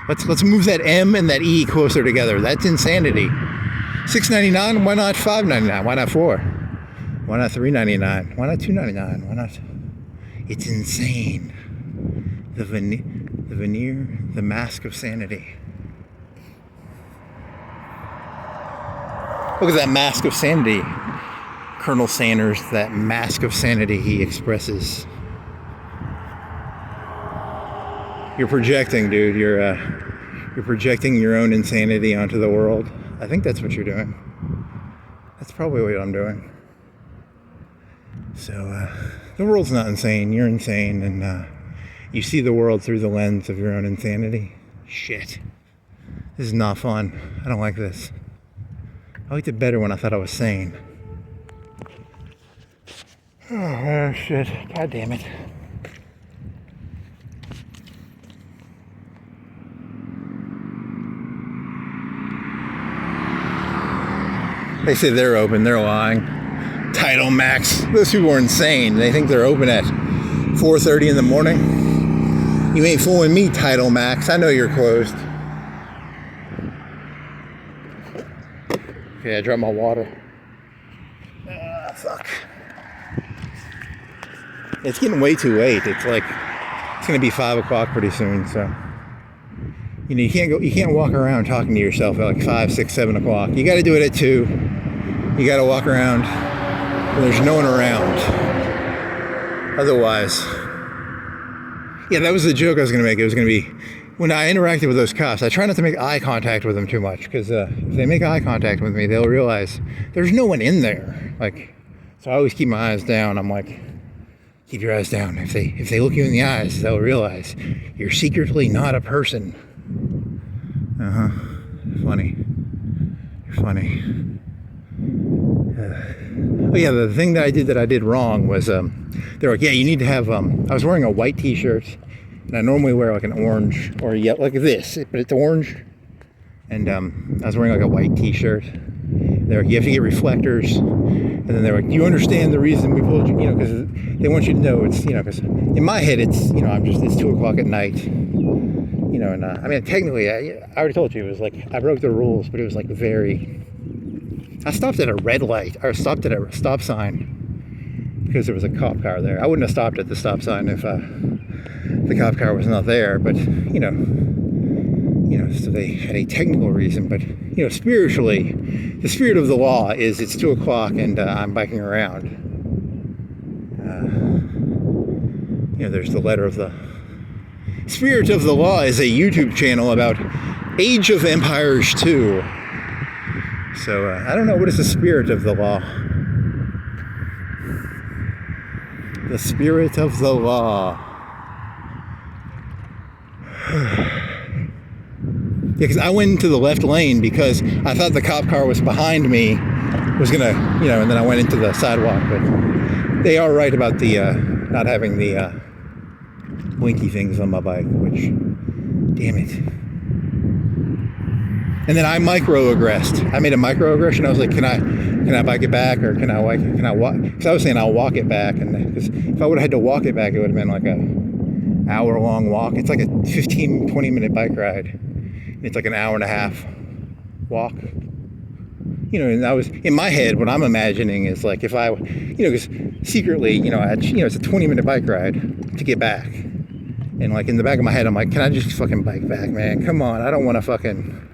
[SPEAKER 1] Let's move that M and that E closer together. That's insanity. $6.99. Why not $5.99? Why not $4? Why not $3.99? Why not $2.99? Why not? It's insane. The veneer, the mask of sanity. Look at that mask of sanity. Colonel Sanders, that mask of sanity he expresses. You're projecting, dude. You're projecting your own insanity onto the world. I think that's what you're doing. That's probably what I'm doing. So, the world's not insane. You're insane, and you see the world through the lens of your own insanity. Shit. This is not fun. I don't like this. I liked it better when I thought I was sane. Oh, shit. God damn it. They say they're open. They're lying. Tidal Max. Those people are insane. They think they're open at 4:30 in the morning. You ain't fooling me, Tidal Max. I know you're closed. Okay, I dropped my water. Fuck. It's getting way too late. It's like, it's gonna be 5 o'clock pretty soon, so. You know, you can't walk around talking to yourself at like 5, 6, 7 o'clock. You gotta do it at 2. You gotta walk around when there's no one around. Otherwise, yeah, that was the joke I was gonna make. It was gonna be, when I interacted with those cops, I try not to make eye contact with them too much, because if they make eye contact with me, they'll realize there's no one in there. Like, so I always keep my eyes down. I'm like, keep your eyes down. If they look you in the eyes, they'll realize you're secretly not a person. Funny. You're funny. Oh yeah, the thing that I did wrong was they're like, yeah, you need to have. I was wearing a white T-shirt. And I normally wear like an orange or yellow, like this, but it's orange. And I was wearing like a white T-shirt. They're like, you have to get reflectors. And then they're like, do you understand the reason we pulled you? You know, because they want you to know it's, you know, because in my head it's, you know, it's 2 o'clock at night. You know, and I mean, technically, I already told you, it was like, I broke the rules, but it was like I stopped at a red light, or stopped at a stop sign because there was a cop car there. I wouldn't have stopped at the stop sign if the cop car was not there, but you know, so they had a technical reason, but you know, spiritually, the spirit of the law is it's 2 o'clock and I'm biking around. You know, there's the letter of the Spirit of the Law is a YouTube channel about Age of Empires 2. So I don't know, what is the spirit of the law? The spirit of the law. Yeah, because I went into the left lane because I thought the cop car was behind me, was gonna, you know, and then I went into the sidewalk. But they are right about the not having the blinky things on my bike, which, damn it. And then I microaggressed. I made a microaggression. I was like, can I bike it back, or can I walk? Because I was saying I'll walk it back, and because if I would have had to walk it back, it would have been like a hour-long walk. It's like a 15, 20-minute bike ride. It's like an hour and a half walk. You know, and I was, in my head, what I'm imagining is like if I, you know, because secretly, you know, it's a 20-minute bike ride to get back. And like in the back of my head, I'm like, can I just fucking bike back, man? Come on, I don't want to fucking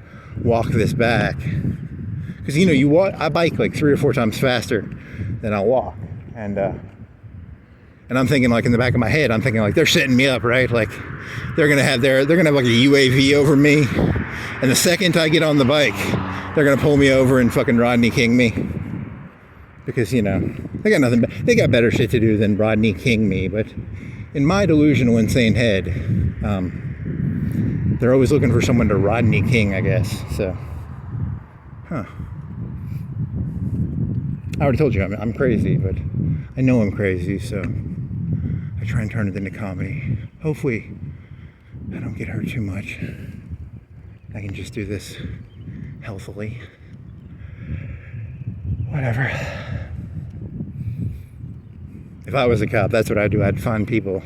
[SPEAKER 1] walk this back. Because, you know, I bike like 3 or 4 times faster than I walk. And I'm thinking, like, in the back of my head, I'm thinking like they're setting me up, right? Like they're gonna have like a UAV over me, and the second I get on the bike, they're gonna pull me over and fucking Rodney King me. Because, you know, they got better shit to do than Rodney King me. But in my delusional, insane head, they're always looking for someone to Rodney King, I guess. So, I already told you I'm crazy, but I know I'm crazy, so I try and turn it into comedy. Hopefully, I don't get hurt too much. I can just do this healthily. Whatever. If I was a cop, that's what I'd do. I'd find people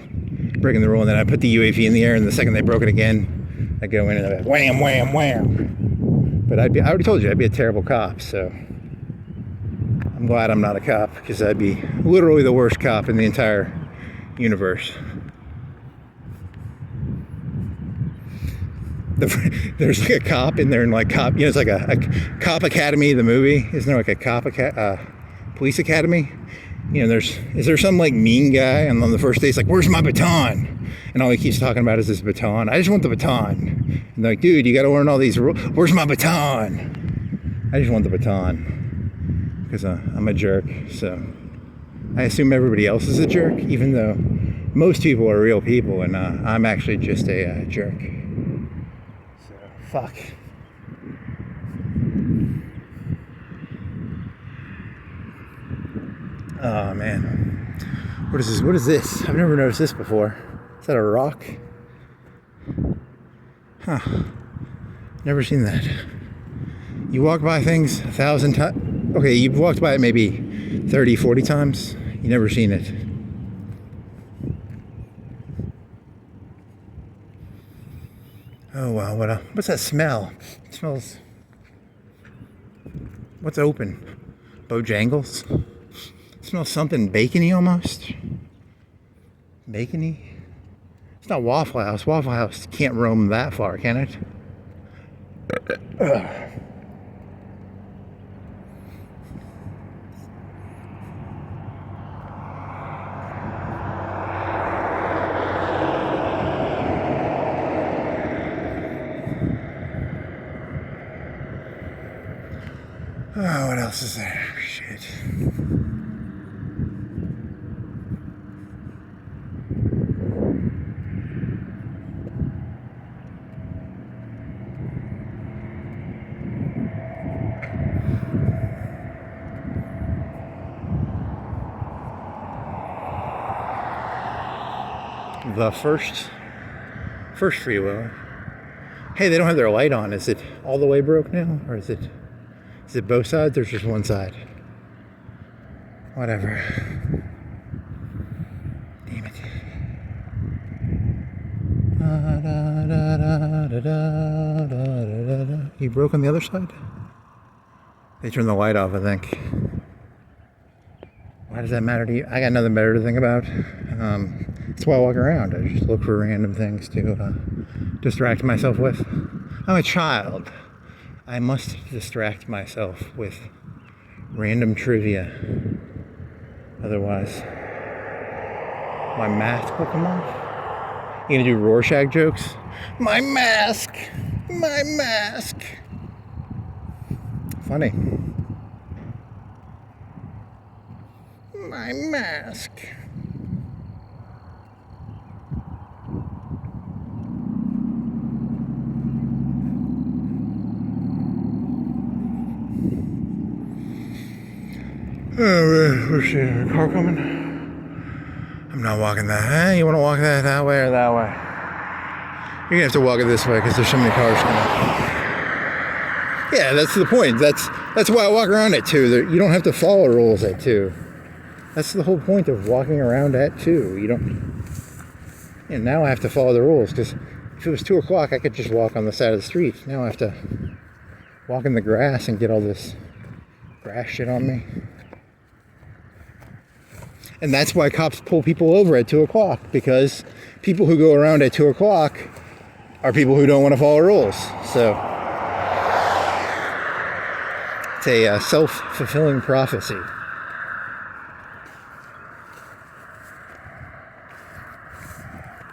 [SPEAKER 1] breaking the rule, and then I'd put the UAV in the air, and the second they broke it again, I'd go in and I'd be like, wham, wham, wham. But I already told you, I'd be a terrible cop, so I'm glad I'm not a cop, because I'd be literally the worst cop in the entire universe. There's like a cop in there, and like cop, you know, it's like a cop academy, the movie. Isn't there like a police academy? You know, is there some like mean guy, and on the first day it's like, where's my baton? And all he keeps talking about is this baton. I just want the baton. And they're like, dude, you got to learn all these rules. Where's my baton? I just want the baton, because I'm a jerk. So I assume everybody else is a jerk, even though most people are real people, and I'm actually just a jerk. Fuck. Oh man. What is this? What is this? I've never noticed this before. Is that a rock? Huh. Never seen that. You walk by things 1,000 times. Okay, you've walked by it maybe 30, 40 times. You never seen it. Oh wow, what's that smell? It smells... What's open? Bojangles? It smells something bacony almost. Bacony? It's not Waffle House. Waffle House can't roam that far, can it? Oh, what else is there? Shit. The first free will. Hey, they don't have their light on. Is it all the way broke now, or is it both sides, or just one side? Whatever. Damn it. You broke on the other side? They turned the light off, I think. Why does that matter to you? I got nothing better to think about. That's why I walk around. I just look for random things to distract myself with. I'm a child. I must distract myself with random trivia. Otherwise, my mask will come off. You gonna do Rorschach jokes? My mask! My mask! Funny. My mask. Oh, we're seeing a car coming. I'm not walking that. Hey, you want to walk that way or that way? You're gonna have to walk it this way because there's so many cars coming. Yeah, that's the point. That's why I walk around at 2. You don't have to follow rules at 2. That's the whole point of walking around at 2. You don't. And now I have to follow the rules because if it was 2 o'clock, I could just walk on the side of the street. Now I have to walk in the grass and get all this grass shit on me. And that's why cops pull people over at 2 o'clock, because people who go around at 2 o'clock are people who don't want to follow rules. So it's a self-fulfilling prophecy.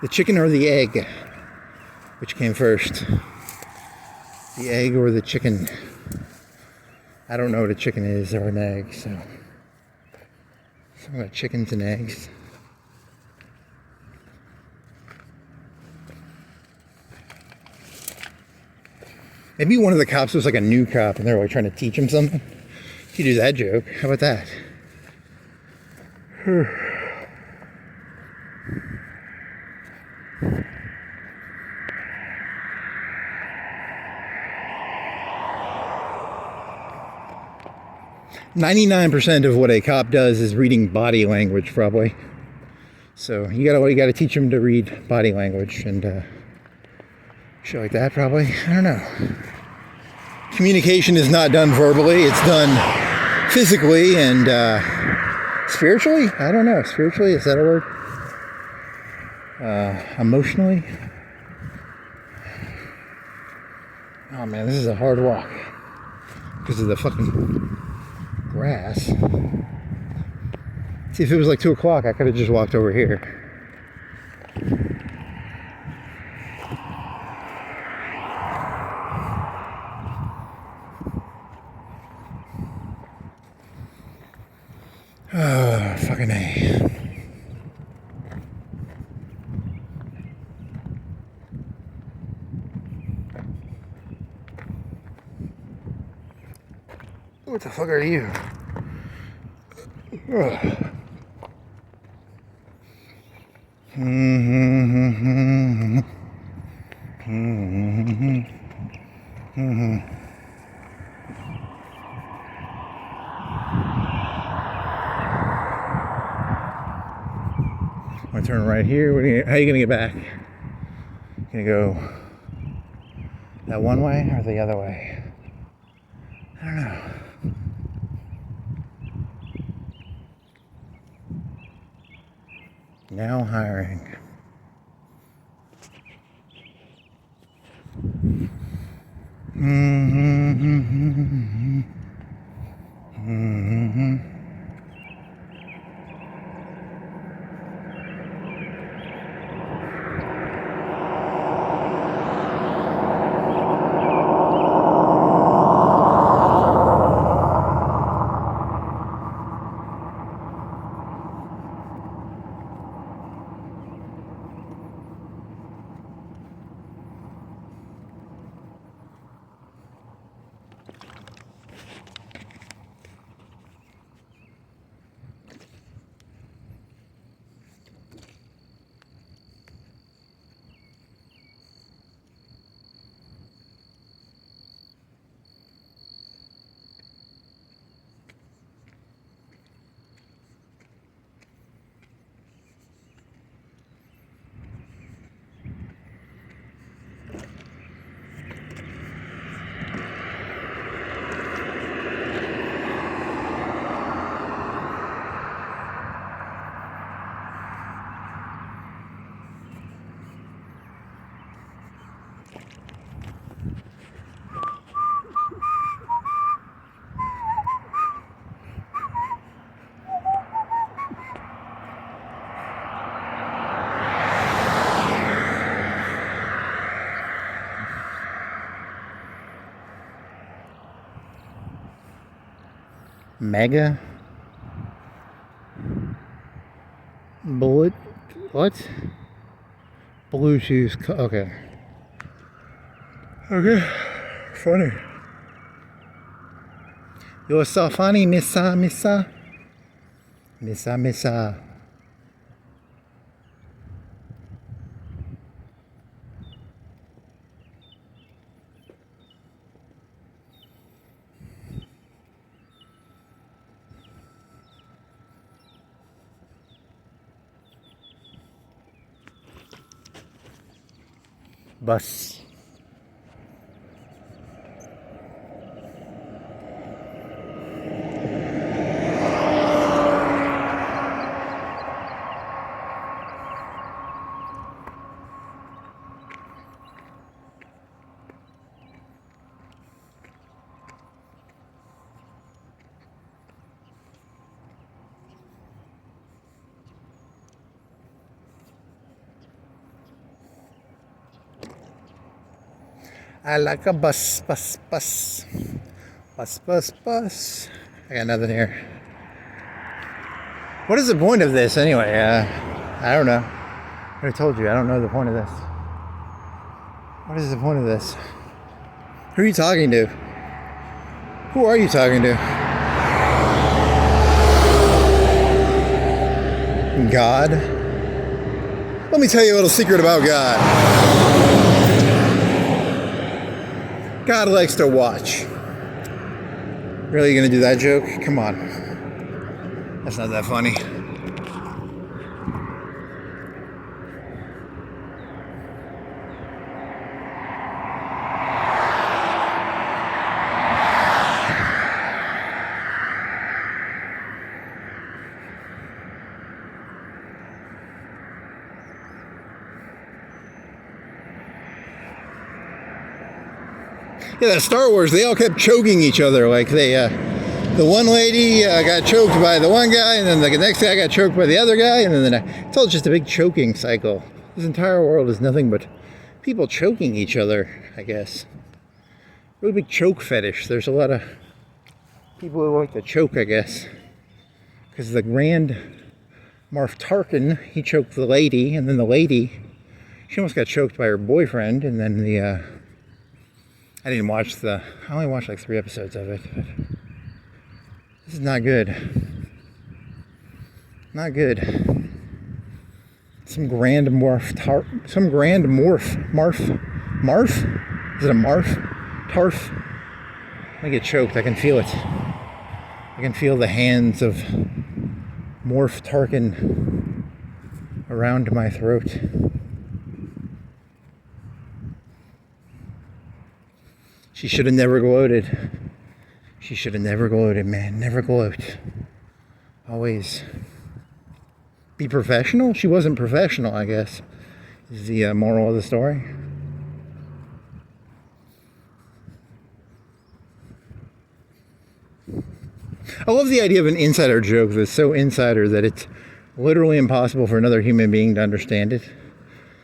[SPEAKER 1] The chicken or the egg? Which came first? The egg or the chicken? I don't know what a chicken is or an egg, so something about chickens and eggs. Maybe one of the cops was like a new cop and they were like trying to teach him something. You do that joke. How about that? 99% of what a cop does is reading body language, probably. So you gotta teach them to read body language and shit like that, probably. I don't know. Communication is not done verbally; it's done physically and spiritually. I don't know. Spiritually, is that a word? Emotionally. Oh man, this is a hard walk because of the fucking grass. See, if it was like 2 o'clock, I could have just walked over here. Oh, fucking A. What the fuck are you? Ugh. I'm gonna turn right here. How are you gonna get back? Gonna go that one way or the other way? I don't know. Now hiring. Mega bullet, what? Bluetooth, okay. Okay, funny. You're so funny, missa. Bus. I like a bus. Bus. I got nothing here. What is the point of this anyway? I don't know. I already told you, I don't know the point of this. What is the point of this? Who are you talking to? Who are you talking to? God? Let me tell you a little secret about God. God likes to watch. Really, you gonna do that joke? Come on. That's not that funny. Yeah, that Star Wars, they all kept choking each other. Like the one lady got choked by the one guy, and then the next guy got choked by the other guy, and then it's all just a big choking cycle. This entire world is nothing but people choking each other, I guess. Really big choke fetish. There's a lot of people who like to choke, I guess. Because the Grand Moff Tarkin, he choked the lady, and then the lady, she almost got choked by her boyfriend, and then I only watched like 3 episodes of it. But This is not good. Not good. Some grand morph. Marf? Is it a marf? Tarf? I get choked. I can feel it. I can feel the hands of Morph Tarkin around my throat. She should have never gloated. She should have never gloated, man. Never gloat. Always be professional. She wasn't professional, I guess, is the moral of the story. I love the idea of an insider joke that's so insider that it's literally impossible for another human being to understand it.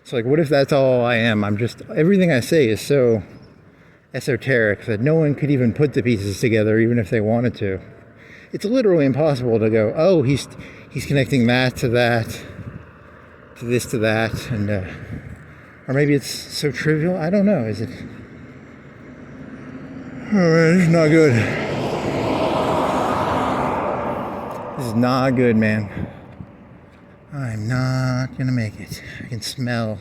[SPEAKER 1] It's like, what if that's all I am? Everything I say is so esoteric that no one could even put the pieces together even if they wanted to. It's literally impossible to go, oh, he's connecting that, to this to that, and or maybe it's so trivial. I don't know. Is it? Oh man, this is not good. This is not good, man. I'm not gonna make it. I can smell.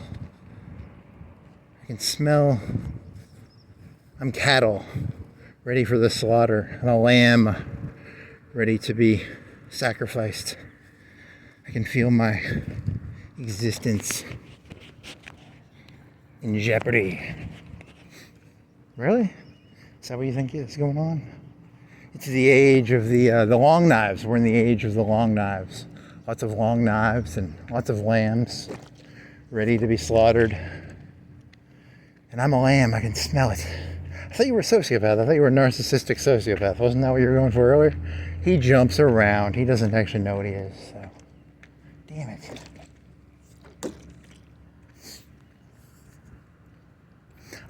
[SPEAKER 1] I'm cattle, ready for the slaughter. I'm a lamb, ready to be sacrificed. I can feel my existence in jeopardy. Really? Is that what you think is going on? It's the age of the long knives. We're in the age of the long knives. Lots of long knives and lots of lambs ready to be slaughtered. And I'm a lamb. I can smell it. I thought you were a sociopath. I thought you were a narcissistic sociopath. Wasn't that what you were going for earlier? He jumps around. He doesn't actually know what he is. So. Damn it.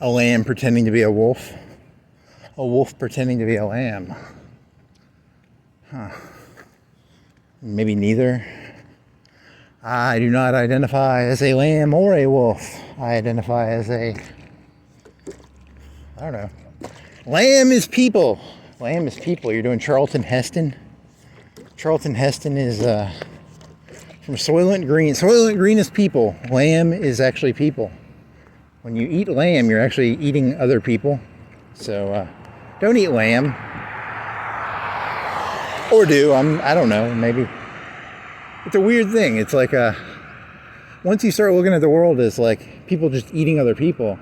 [SPEAKER 1] A lamb pretending to be a wolf. A wolf pretending to be a lamb. Huh. Maybe neither. I do not identify as a lamb or a wolf. I identify as I don't know. Lamb is people. Lamb is people. You're doing Charlton Heston. Charlton Heston is from Soylent Green. Soylent Green is people. Lamb is actually people. When you eat lamb, you're actually eating other people. So don't eat lamb. Or do. I don't know. Maybe. It's a weird thing. It's like once you start looking at the world as like people just eating other people,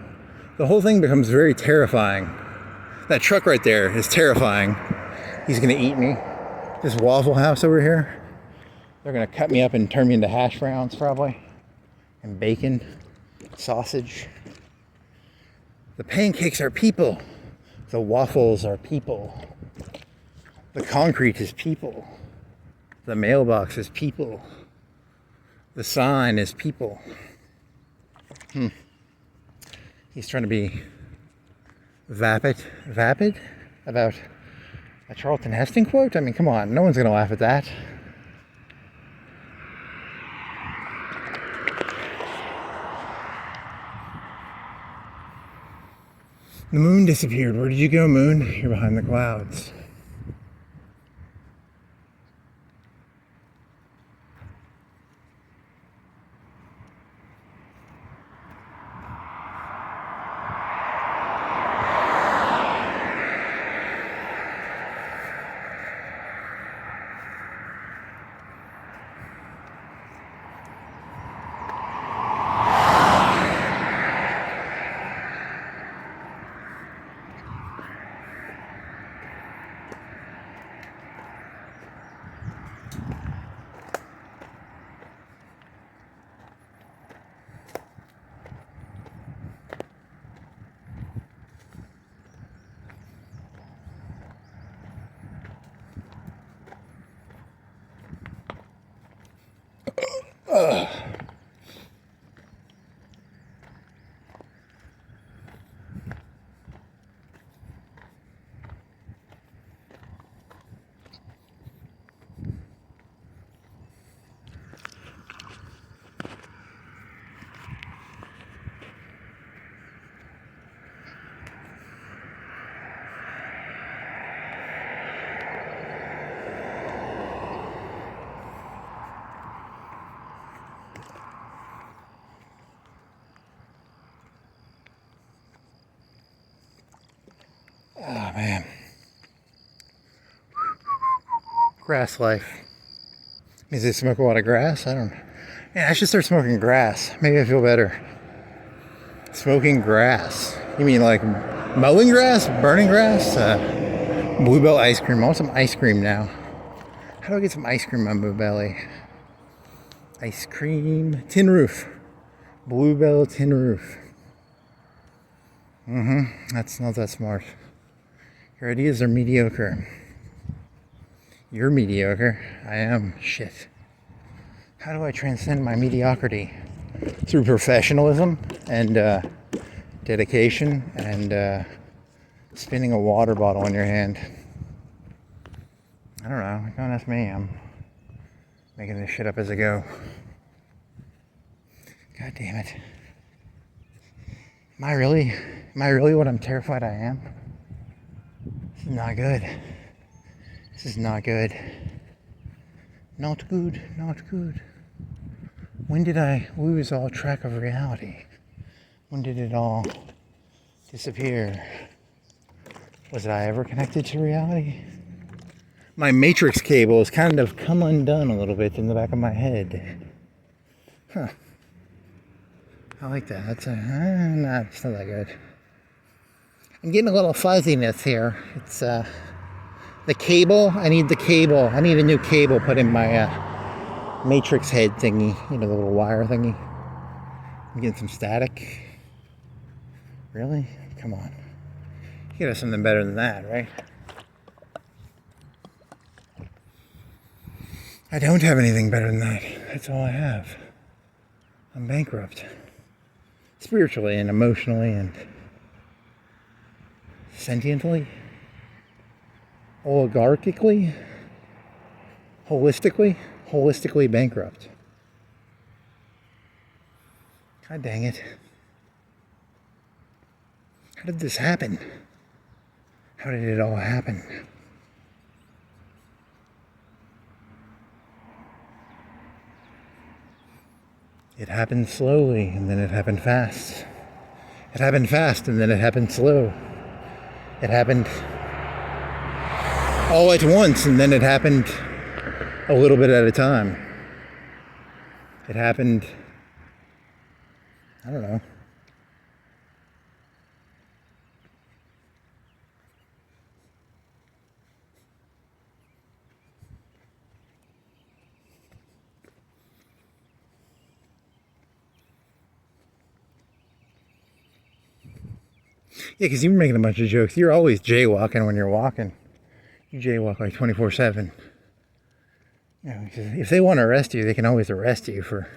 [SPEAKER 1] the whole thing becomes very terrifying. That truck right there is terrifying. He's gonna eat me. This Waffle House over here, they're gonna cut me up and turn me into hash browns probably. And bacon, sausage. The pancakes are people. The waffles are people. The concrete is people. The mailbox is people. The sign is people. He's trying to be vapid about a Charlton Heston quote? I mean, come on, no one's going to laugh at that. The moon disappeared. Where did you go, moon? You're behind the clouds. Oh man. Grass life. Means they smoke a lot of grass? I don't know. Man, I should start smoking grass. Maybe I feel better. Smoking grass. You mean like mowing grass? Burning grass? Bluebell ice cream. I want some ice cream now. How do I get some ice cream on Bluebelly? Ice cream. Tin roof. Bluebell tin roof. That's not that smart. Your ideas are mediocre. You're mediocre. I am. Shit. How do I transcend my mediocrity? Through professionalism and dedication and spinning a water bottle in your hand. I don't know. Don't ask me. I'm making this shit up as I go. God damn it. Am I really what I'm terrified I am? This is not good. This is not good. Not good, not good. When did I lose all track of reality? When did it all disappear? Was I ever connected to reality? My matrix cable has kind of come undone a little bit in the back of my head. Huh. I like that. That's nah, it's not that good. I'm getting a little fuzziness here. It's the cable. I need the cable. I need a new cable put in my matrix head thingy. You know, the little wire thingy. I'm getting some static. Really? Come on. You gotta have something better than that, right? I don't have anything better than that. That's all I have. I'm bankrupt. Spiritually and emotionally and sentiently, oligarchically, holistically bankrupt. God dang it. How did this happen? How did it all happen? It happened slowly, and then it happened fast. It happened fast, and then it happened slow. It happened all at once, and then it happened a little bit at a time. It happened, I don't know. Yeah, because you were making a bunch of jokes. You're always jaywalking when you're walking. You jaywalk like 24/7. You know, if they want to arrest you, they can always arrest you for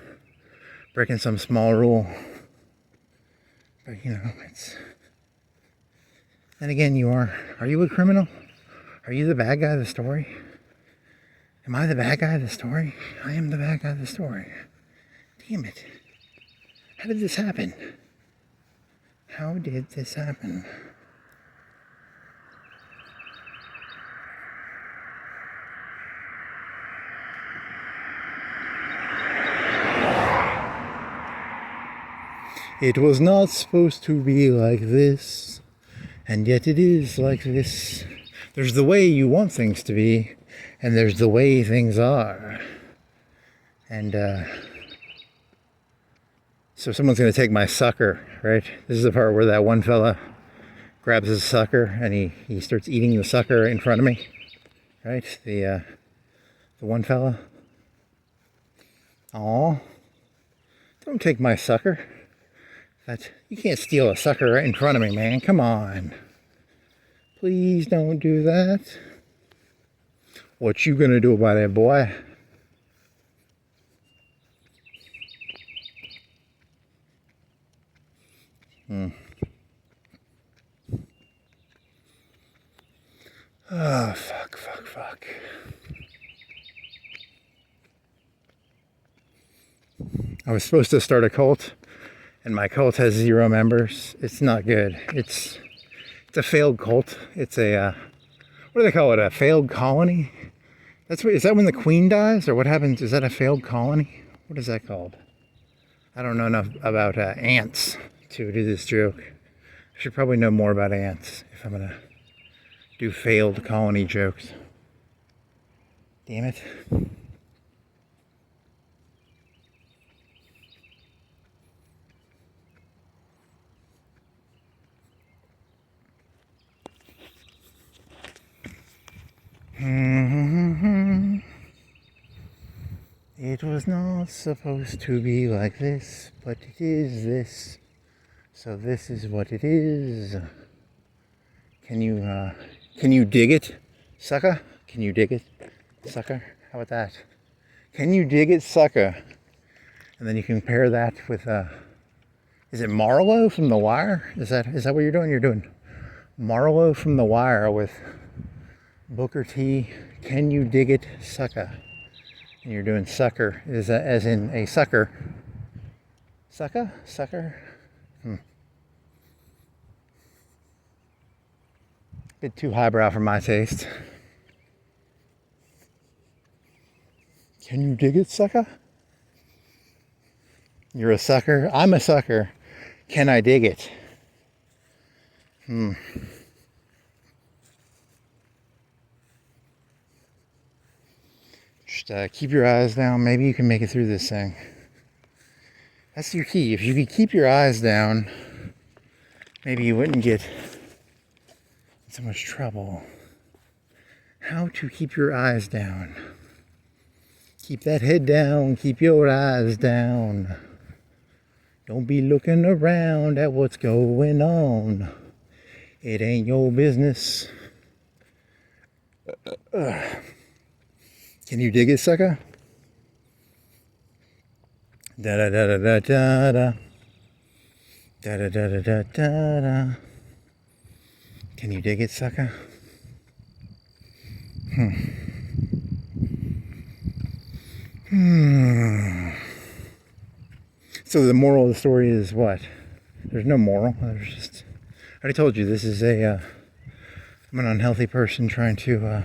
[SPEAKER 1] breaking some small rule. But, you know, it's... And again, are you a criminal? Are you the bad guy of the story? Am I the bad guy of the story? I am the bad guy of the story. Damn it. How did this happen? How did this happen? It was not supposed to be like this, and yet it is like this. There's the way you want things to be, and there's the way things are. And, so someone's going to take my sucker, right? This is the part where that one fella grabs his sucker and he starts eating the sucker in front of me, right? The one fella. Aw, don't take my sucker. You can't steal a sucker right in front of me, man. Come on. Please don't do that. What you gonna do about it, boy? Oh, fuck. I was supposed to start a cult, and my cult has 0 members. It's not good. It's a failed cult. It's a, what do they call it? A failed colony? Is that when the queen dies, or what happens? Is that a failed colony? What is that called? I don't know enough about ants to do this joke. I should probably know more about ants if I'm gonna do failed colony jokes. Damn it. It was not supposed to be like this, but it is this. So this is what it is. Can you dig it, sucker? Can you dig it, sucker? How about that? Can you dig it, sucker? And then you compare that with, is it Marlowe from The Wire? Is that what you're doing? You're doing Marlowe from The Wire with Booker T. Can you dig it, sucker? And you're doing sucker, as in a sucker. Sucker? Sucker? Bit too highbrow for my taste. Can you dig it, sucker? You're a sucker. I'm a sucker. Can I dig it? Just keep your eyes down. Maybe you can make it through this thing. That's your key. If you could keep your eyes down, maybe you wouldn't get in so much trouble. How to keep your eyes down. Keep that head down. Keep your eyes down. Don't be looking around at what's going on. It ain't your business. Can you dig it, sucker? Da da da da da da da. Da da da da da da da. Can you dig it, sucker? So the moral of the story is what? There's no moral. There's just, I already told you, this is I'm an unhealthy person trying to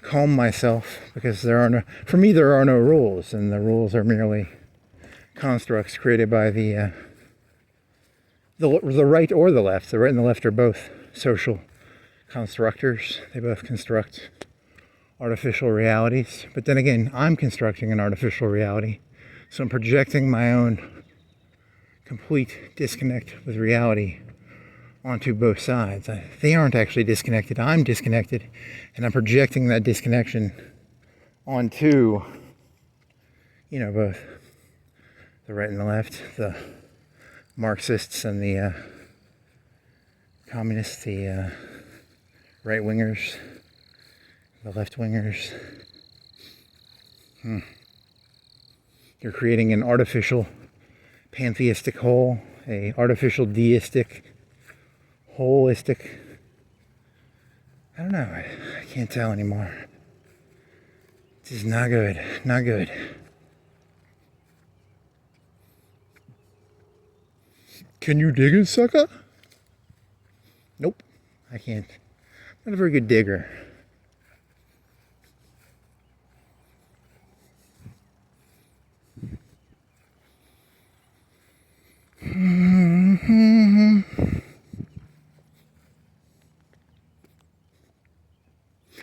[SPEAKER 1] calm myself, because for me there are no rules, and the rules are merely constructs created by the right or the left. The right and the left are both social constructors. They both construct artificial realities. But then again, I'm constructing an artificial reality. So I'm projecting my own complete disconnect with reality onto both sides. They aren't actually disconnected. I'm disconnected. And I'm projecting that disconnection onto, both the right and the left, the Marxists and the communists, the right-wingers, the left-wingers. You're creating an artificial pantheistic whole, a artificial deistic, holistic. I don't know. I can't tell anymore. This is not good. Not good. Can you dig it, sucker? Nope. I can't. I'm not a very good digger.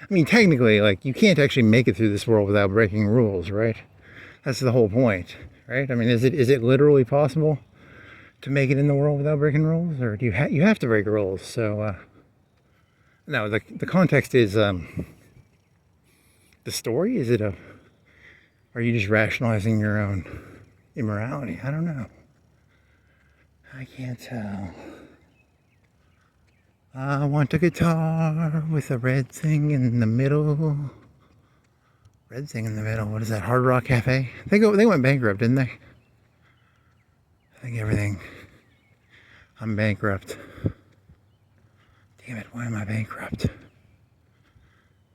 [SPEAKER 1] I mean, technically, you can't actually make it through this world without breaking rules, right? That's the whole point, right? I mean, is it literally possible to make it in the world without breaking rules, or do you have to break rules? So, no, the context is the story. Are you just rationalizing your own immorality? I don't know. I can't tell. I want a guitar with a red thing in the middle. Red thing in the middle. What is that? Hard Rock Cafe? They went bankrupt, didn't they? I think everything. I'm bankrupt. Damn it! Why am I bankrupt?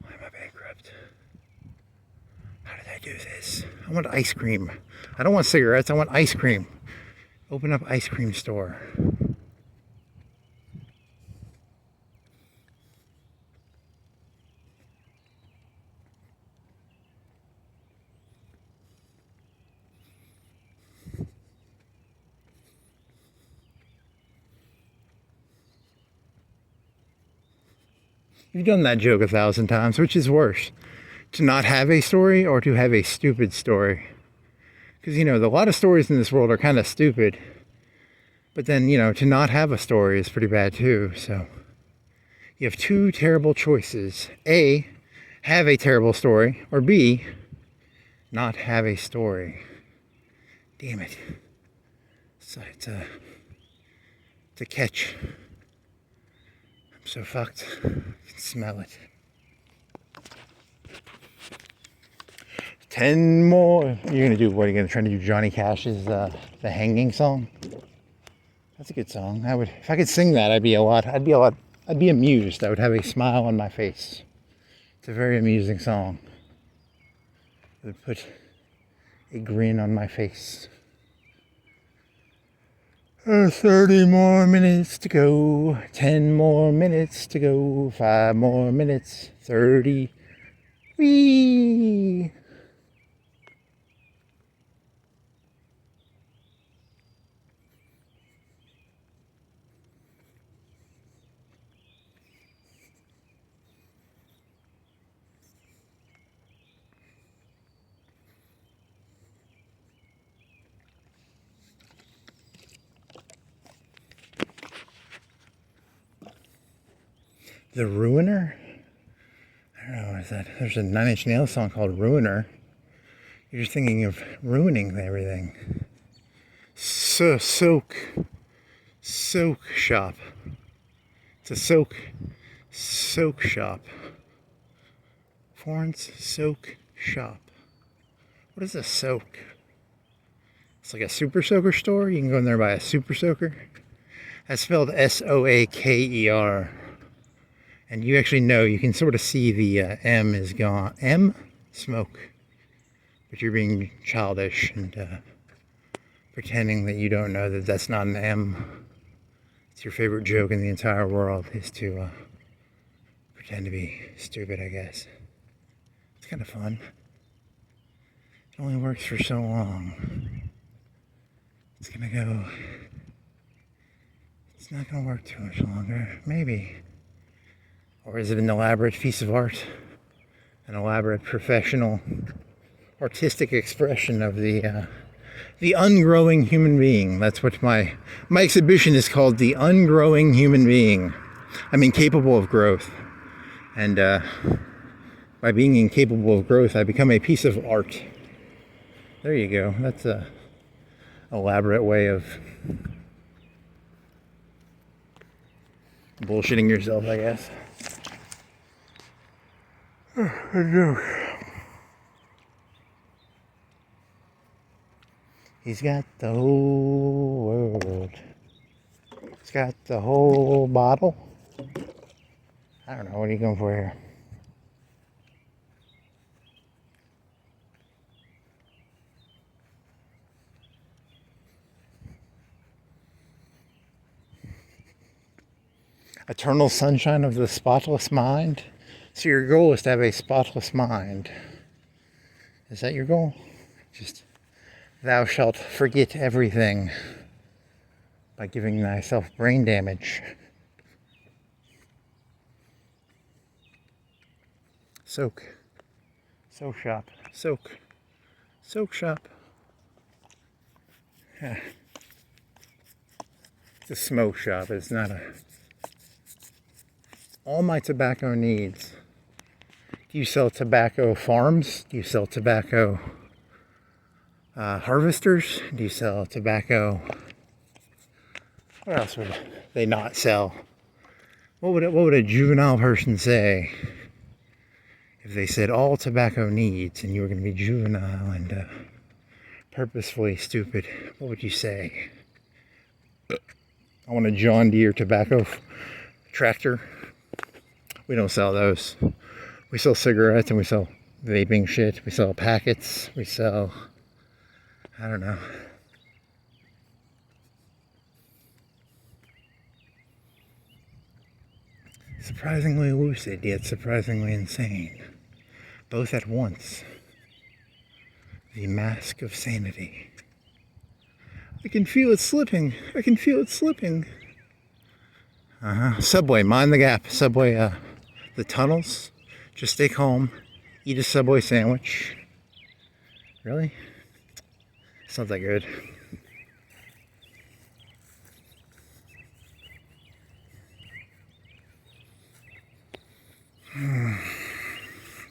[SPEAKER 1] Why am I bankrupt? How did I do this? I want ice cream. I don't want cigarettes. I want ice cream. Open up ice cream store. You've done that joke 1,000 times. Which is worse? To not have a story or to have a stupid story? Because, a lot of stories in this world are kind of stupid. But then, to not have a story is pretty bad too. So you have two terrible choices. A, have a terrible story. Or B, not have a story. Damn it. So it's a catch. I'm so fucked. I can smell it. 10 more. You're gonna do what? You're gonna try to do Johnny Cash's The Hanging song? That's a good song. If I could sing that, I'd be amused. I would have a smile on my face. It's a very amusing song. It would put a grin on my face. 30 more minutes to go. 10 more minutes to go. 5 more minutes. 30. Whee! The Ruiner? I don't know, there's a 9 Inch Nails song called Ruiner. You're just thinking of ruining everything. Soak shop. It's a soak shop. Florence soak shop. What is a soak? It's like a super soaker store. You can go in there and buy a super soaker. That's spelled Soaker. And you actually know, you can sort of see the M is gone. M? Smoke. But you're being childish and pretending that you don't know that that's not an M. It's your favorite joke in the entire world is to pretend to be stupid, I guess. It's kind of fun. It only works for so long. It's not gonna work too much longer. Maybe. Or is it an elaborate piece of art? An elaborate professional artistic expression of the ungrowing human being. That's what my exhibition is called, The Ungrowing Human Being. I'm incapable of growth. And by being incapable of growth, I become a piece of art. There you go. That's a elaborate way of bullshitting yourself, I guess. A joke. He's got the whole world. He's got the whole bottle. I don't know. What are you going for here? Eternal sunshine of the spotless mind. So your goal is to have a spotless mind. Is that your goal? Just, thou shalt forget everything by giving thyself brain damage. Soak shop. Soak shop. Yeah. It's a smoke shop. It's not a... All my tobacco needs. Do you sell tobacco farms? Do you sell tobacco harvesters? Do you sell tobacco? What else would they not sell? What would a juvenile person say if they said all tobacco needs and you were going to be juvenile and purposefully stupid? What would you say? I want a John Deere tobacco tractor. We don't sell those. We sell cigarettes and we sell vaping shit. We sell packets. We sell, I don't know. Surprisingly lucid, yet surprisingly insane. Both at once. The mask of sanity. I can feel it slipping. I can feel it slipping. Subway, mind the gap. Subway, the tunnels. Just stay calm. Eat a Subway sandwich. Really? It's not that good.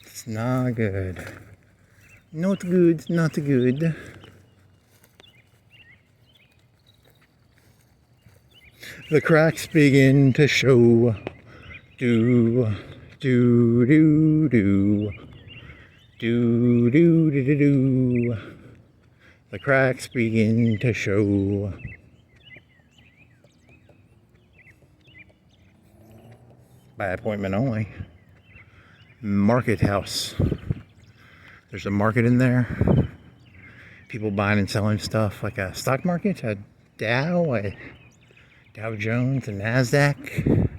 [SPEAKER 1] It's not good. Not good, not good. The cracks begin to show. Do, do, do, do. Do, do, do, do, do. The cracks begin to show. By appointment only. Market house. There's a market in there. People buying and selling stuff like a stock market, a Dow Jones, a NASDAQ.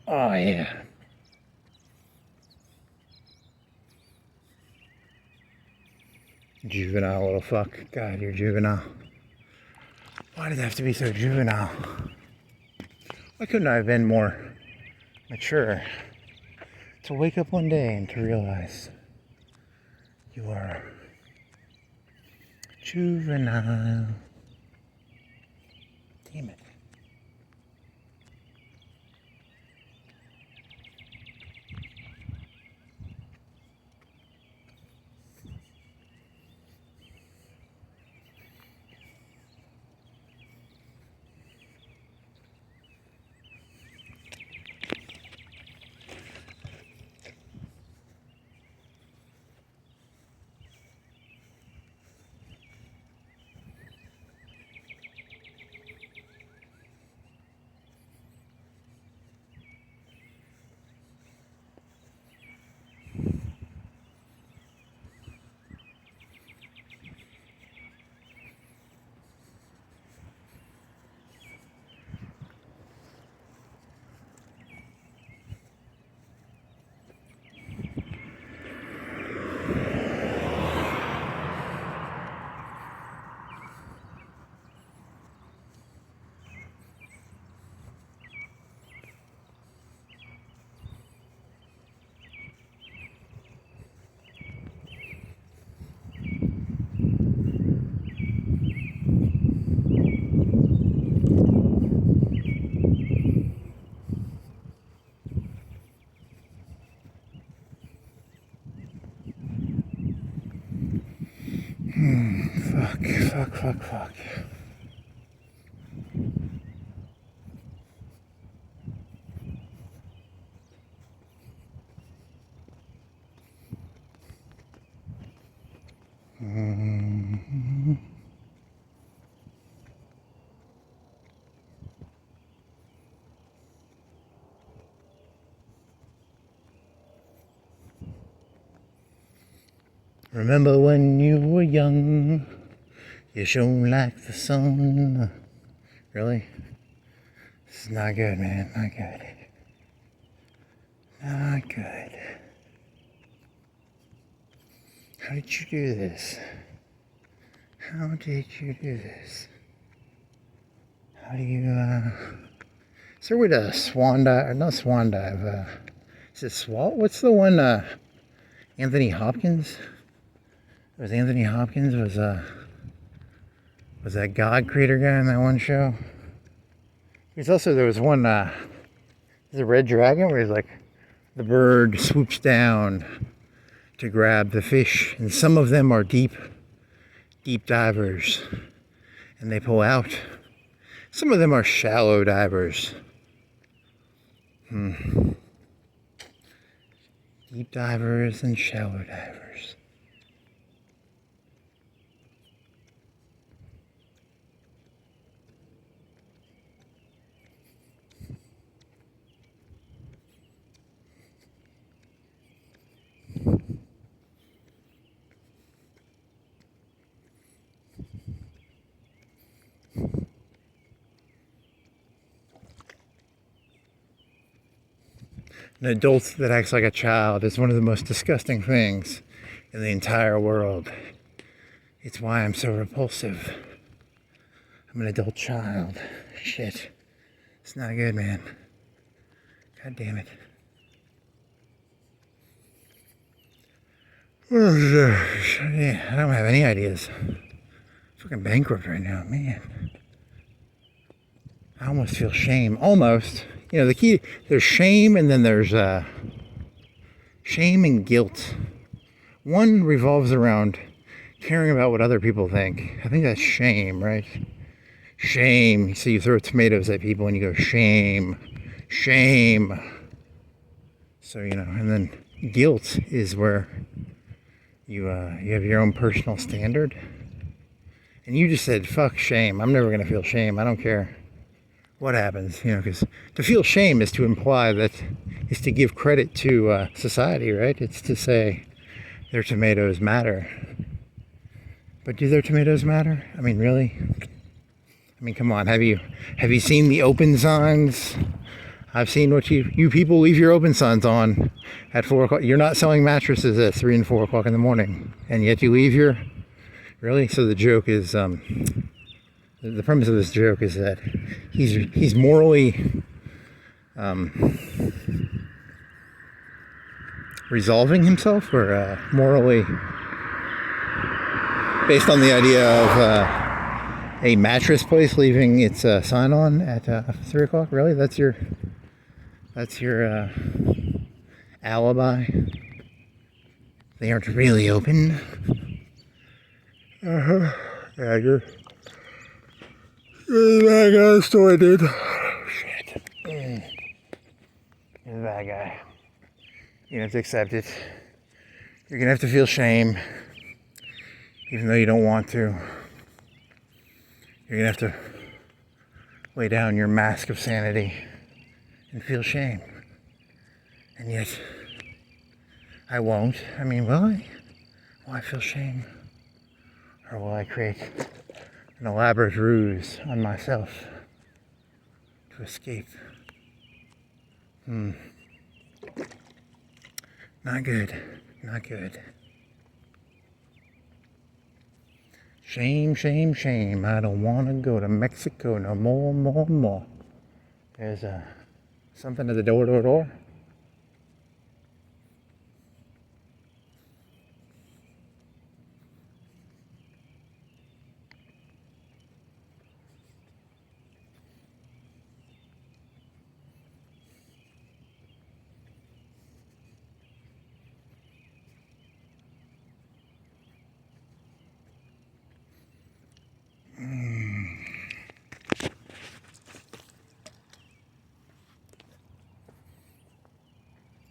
[SPEAKER 1] Oh yeah. Juvenile little fuck. God, you're juvenile. Why did it have to be so juvenile? Why couldn't I have been more mature? To wake up one day and to realize you are juvenile. Damn it. Fuck. Remember when you were young, you shone like the sun. Really? This is not good, man. Not good. Not good. How did you do this? How did you do this? How do you, is there a way to swan dive, or not swan dive, is it swat? What's the one, Anthony Hopkins? It was Anthony Hopkins, was that God Creator guy in that one show? There was one, the Red Dragon, where he's like, the bird swoops down to grab the fish, and some of them are deep divers, and they pull out. Some of them are shallow divers. Deep divers and shallow divers. An adult that acts like a child is one of the most disgusting things in the entire world. It's why I'm so repulsive. I'm an adult child. Shit. It's not good, man. God damn it. Yeah, I don't have any ideas. Fucking bankrupt right now, man. I almost feel shame. Almost. You know, the key, there's shame and then there's shame and guilt. One revolves around caring about what other people think. I think that's shame, right? Shame. So you throw tomatoes at people and you go, shame, shame. So, you know, and then guilt is where you have your own personal standard. And you just said, fuck shame. I'm never going to feel shame. I don't care what happens, you know, because to feel shame is to imply that, is to give credit to society, right? It's to say their tomatoes matter. But do their tomatoes matter? I mean, really? I mean, come on. Have you seen the open signs? I've seen what you people leave your open signs on at 4 o'clock. You're not selling mattresses at 3 and 4 o'clock in the morning, and yet you leave your, really? So the joke is, the premise of this joke is that he's morally resolving himself, or morally based on the idea of a mattress place leaving its sign on at 3 o'clock. Really? That's your alibi? They aren't really open. Yeah, you're the bad guy of the story, dude. Shit. You're the bad guy. You have to accept it. You're gonna have to feel shame, even though you don't want to. You're gonna have to lay down your mask of sanity and feel shame. And yet, I won't. I mean, will I? Will I feel shame? Or will I create an elaborate ruse on myself to escape? Not good. Not good. Shame, shame, shame. I don't want to go to Mexico no more, more, more. There's something at the door.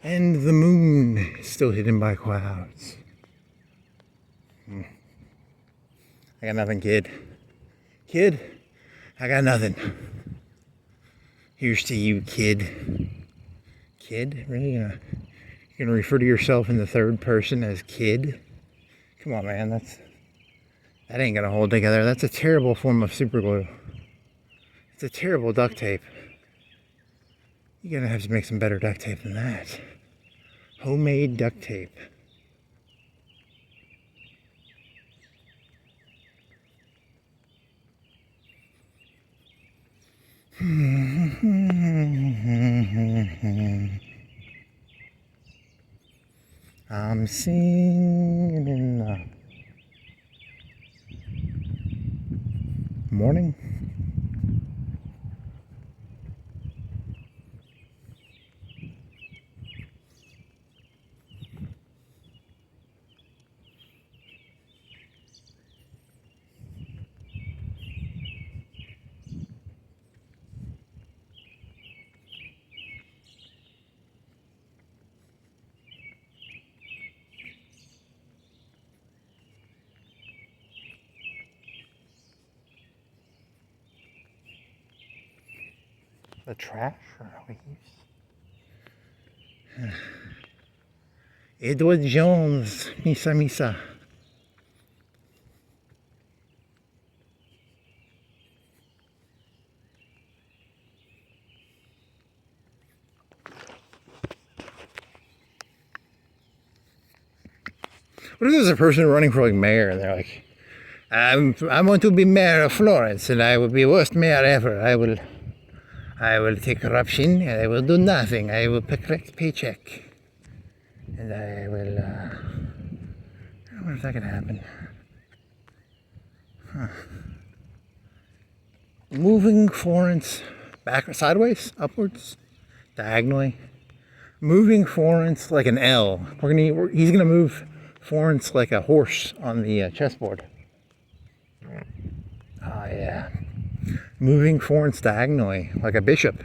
[SPEAKER 1] And the moon is still hidden by clouds. I got nothing, kid. Kid, I got nothing. Here's to you, kid. Kid? Really? You're gonna refer to yourself in the third person as kid? Come on, man. That ain't gonna hold together. That's a terrible form of superglue. It's a terrible duct tape. You're gonna have to make some better duct tape than that. Homemade duct tape. I'm singing in the morning. The trash or leaves? Edward Jones, Misa Misa. What if there's a person running for like mayor and they're like, I want to be mayor of Florence and I will be worst mayor ever. I will take corruption and I will do nothing. I will collect paycheck. And I will I wonder if that could happen. Moving Florence back, sideways, upwards, diagonally. Moving Florence like an L. He's gonna move Florence like a horse on the chessboard. Oh yeah. Moving Florence diagonally like a bishop.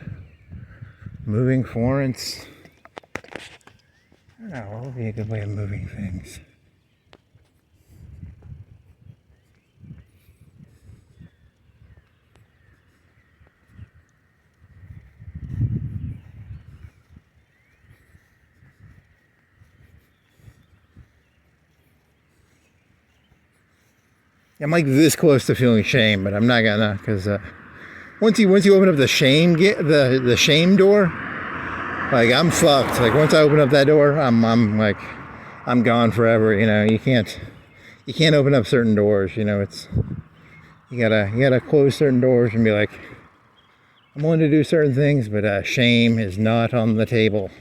[SPEAKER 1] Moving Florence. I don't know, what would be a good way of moving things? I'm like this close to feeling shame, but I'm not gonna, because once you open up the shame the shame door, like I'm fucked. Like once I open up that door, I'm like I'm gone forever. You know, you can't open up certain doors. You know, you gotta close certain doors and be like, I'm willing to do certain things, but shame is not on the table.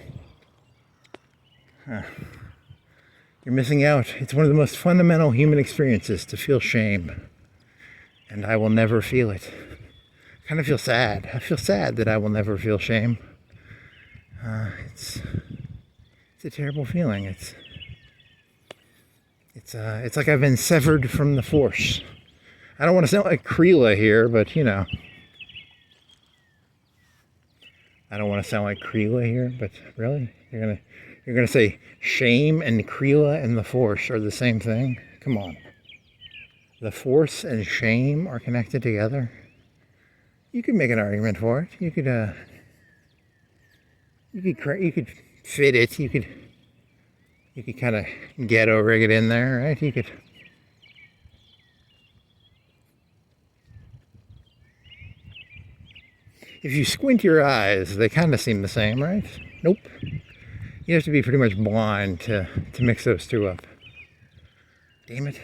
[SPEAKER 1] You're missing out. It's one of the most fundamental human experiences to feel shame. And I will never feel it. I kind of feel sad. I feel sad that I will never feel shame. It's a terrible feeling. It's like I've been severed from the force. I don't want to sound like Creela here, but you know. I don't want to sound like Creela here, but really? You're gonna say shame and Creela and the force are the same thing? Come on. The force and shame are connected together? You could make an argument for it. You could fit it. You could kind of ghetto rig it in there, right? You could. If you squint your eyes, they kind of seem the same, right? Nope. You have to be pretty much blind to mix those two up. Damn it.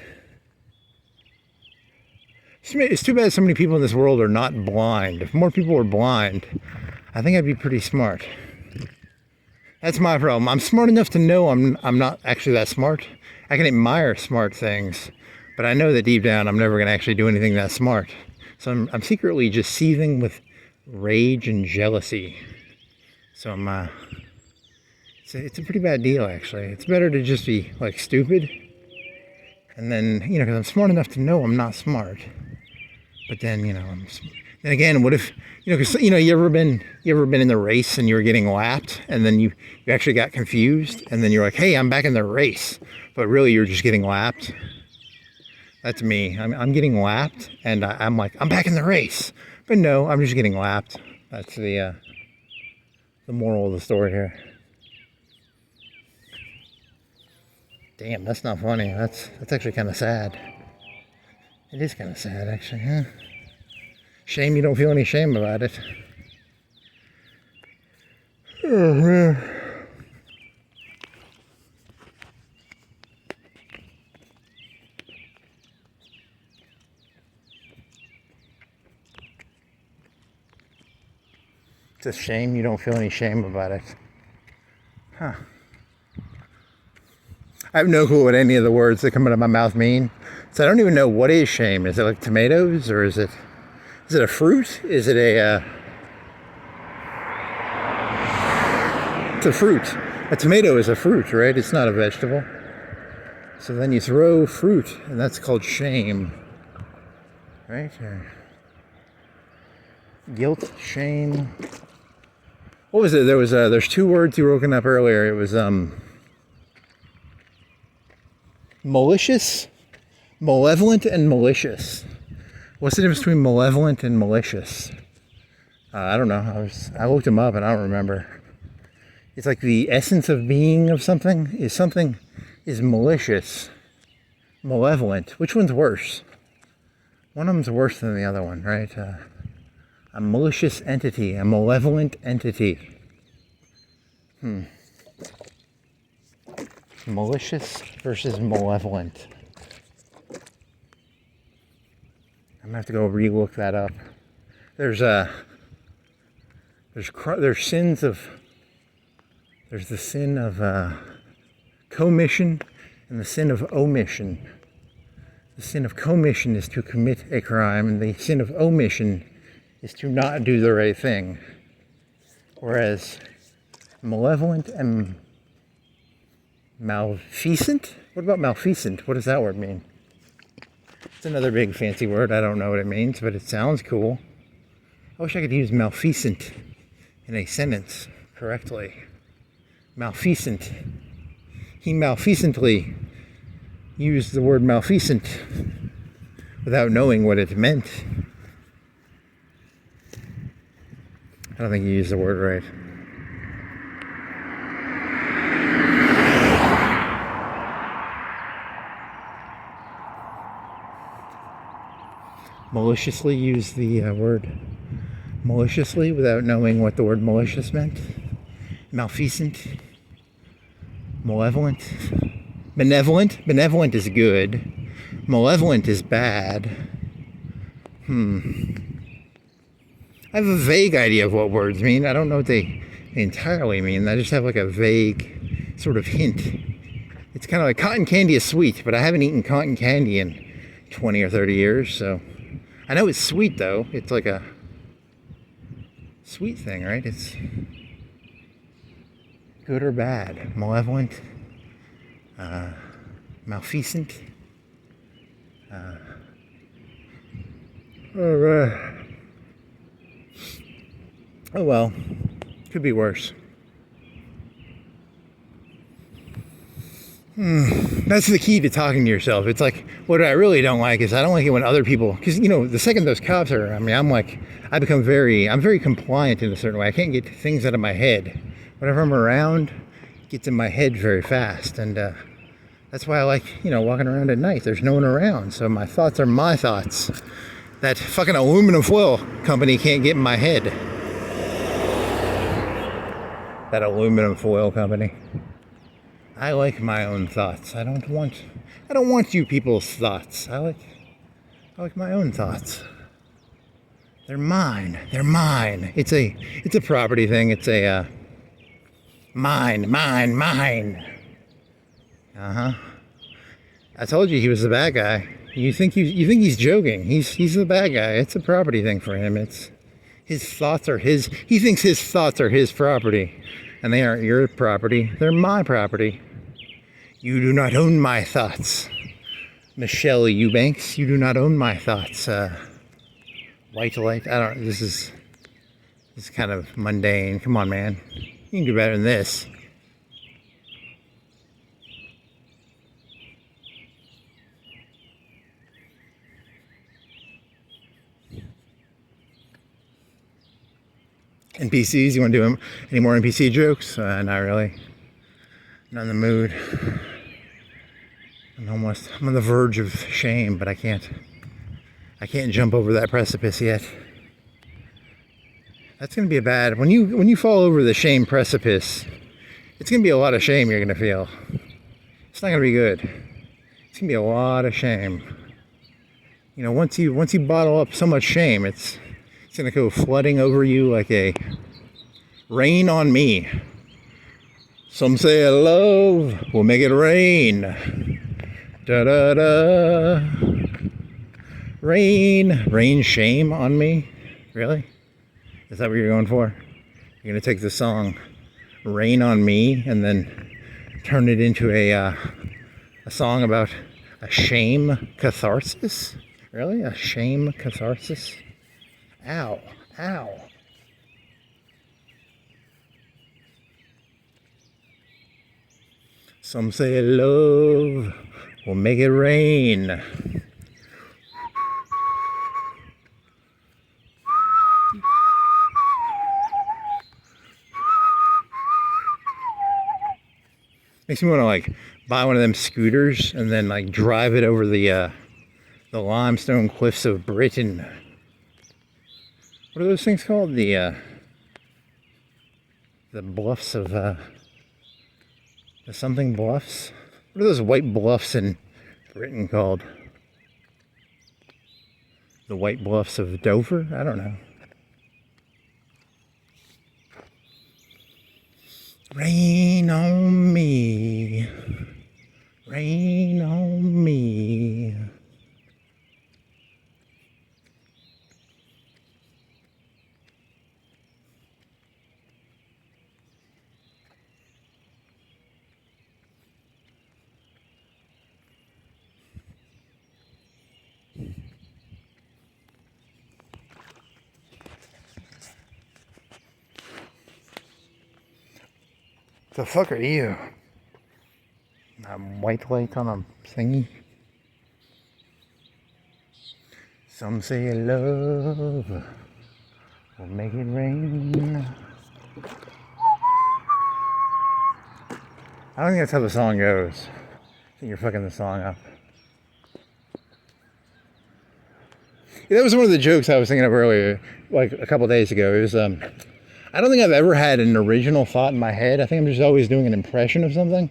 [SPEAKER 1] It's too bad so many people in this world are not blind. If more people were blind, I think I'd be pretty smart. That's my problem. I'm smart enough to know I'm not actually that smart. I can admire smart things, but I know that deep down I'm never going to actually do anything that smart. So I'm secretly just seething with rage and jealousy. So it's a pretty bad deal, actually. It's better to just be like stupid, and then because I'm smart enough to know I'm not smart. But then then again, what if because you ever been in the race and you were getting lapped, and then you actually got confused, and then you're like, hey, I'm back in the race, but really you're just getting lapped. That's me. I'm getting lapped, and I'm like, I'm back in the race, but no, I'm just getting lapped. That's the moral of the story here. Damn, that's not funny. That's actually kind of sad. It is kind of sad, actually, huh? Shame you don't feel any shame about it. Oh, man. It's a shame you don't feel any shame about it. Huh. I have no clue what any of the words that come out of my mouth mean. So I don't even know what is shame. Is it like tomatoes, or is it a fruit? Is it it's a fruit. A tomato is a fruit, right? It's not a vegetable. So then you throw fruit, and that's called shame. Right? Guilt, shame. What was it? There's two words you were looking up earlier. It was malicious, malevolent, and malicious. What's the difference between malevolent and malicious? I don't know. I looked them up and I don't remember. It's like the essence of being of something is malicious. Malevolent. Which one's worse? One of them's worse than the other one, right? A malicious entity, a malevolent entity. Malicious versus malevolent. I'm gonna have to go re-look that up. There's the sin of commission and the sin of omission. The sin of commission is to commit a crime, and the sin of omission is to not do the right thing. Whereas malevolent and malfeasant? What about malfeasant? What does that word mean? It's another big fancy word. I don't know what it means, but it sounds cool. I wish I could use malfeasant in a sentence correctly. Malfeasant. He malfeasantly used the word malfeasant without knowing what it meant. I don't think you used the word right. Maliciously used the word maliciously without knowing what the word malicious meant. Malfeasant. Malevolent. Benevolent. Benevolent is good. Malevolent is bad. I have a vague idea of what words mean. I don't know what they entirely mean. I just have like a vague sort of hint. It's kind of like cotton candy is sweet, but I haven't eaten cotton candy in 20 or 30 years, so I know it's sweet though. It's like a sweet thing, right? It's good or bad, malevolent, malfeasant. Oh well, could be worse. That's the key to talking to yourself. It's like, what I really don't like is I don't like it when other people, because the second those cops are, I'm very compliant in a certain way. I can't get things out of my head. Whenever I'm around, it gets in my head very fast. And that's why I like, walking around at night. There's no one around. So my thoughts are my thoughts. That fucking aluminum foil company can't get in my head. That aluminum foil company. I like my own thoughts. I don't want you people's thoughts. I like my own thoughts. They're mine. They're mine. It's a property thing. It's a mine. I told you he was the bad guy. You think he's joking. He's the bad guy. It's a property thing for him. It's his thoughts are his. He thinks his thoughts are his property, and they aren't your property. They're my property. You do not own my thoughts. Michelle Eubanks, you do not own my thoughts. White light, this is kind of mundane. Come on, man. You can do better than this. NPCs, you want to do any more NPC jokes? Not really. Not in the mood. I'm on the verge of shame, but I can't jump over that precipice yet. That's gonna be when you fall over the shame precipice, it's gonna be a lot of shame you're gonna feel. It's not gonna be good. It's gonna be a lot of shame. Once you bottle up so much shame, it's gonna go flooding over you like a rain on me. Some say love will make it rain. Da da da. Rain shame on me? Really? Is that what you're going for? You're gonna take the song Rain on Me and then turn it into a song about a shame catharsis? Really? A shame catharsis? Ow. Some say love will make it rain. Makes me want to buy one of them scooters and then drive it over the limestone cliffs of Britain. What are those things called? The bluffs of the something bluffs? What are those white bluffs in Britain called? The White Bluffs of Dover? I don't know. Rain on me. Rain The fuck are you? White light on a thingy. Some say love will make it rain. I don't think that's how the song goes. I think you're fucking the song up. Yeah, that was one of the jokes I was thinking of earlier, like a couple days ago. It was, I don't think I've ever had an original thought in my head. I think I'm just always doing an impression of something.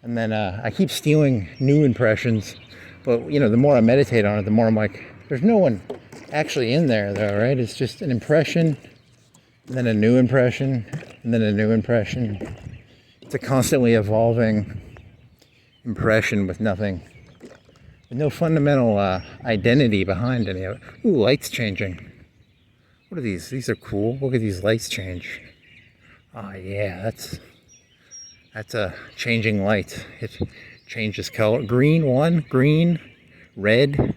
[SPEAKER 1] And then I keep stealing new impressions. But, you know, the more I meditate on it, the more I'm like, there's no one actually in there, though, right? It's just an impression, and then a new impression, and then a new impression. It's a constantly evolving impression with nothing, with no fundamental identity behind any of it. Ooh, lights changing. What are these? These are cool. Look at these lights change. Oh yeah, that's a changing light. It changes color. Green one, green, red.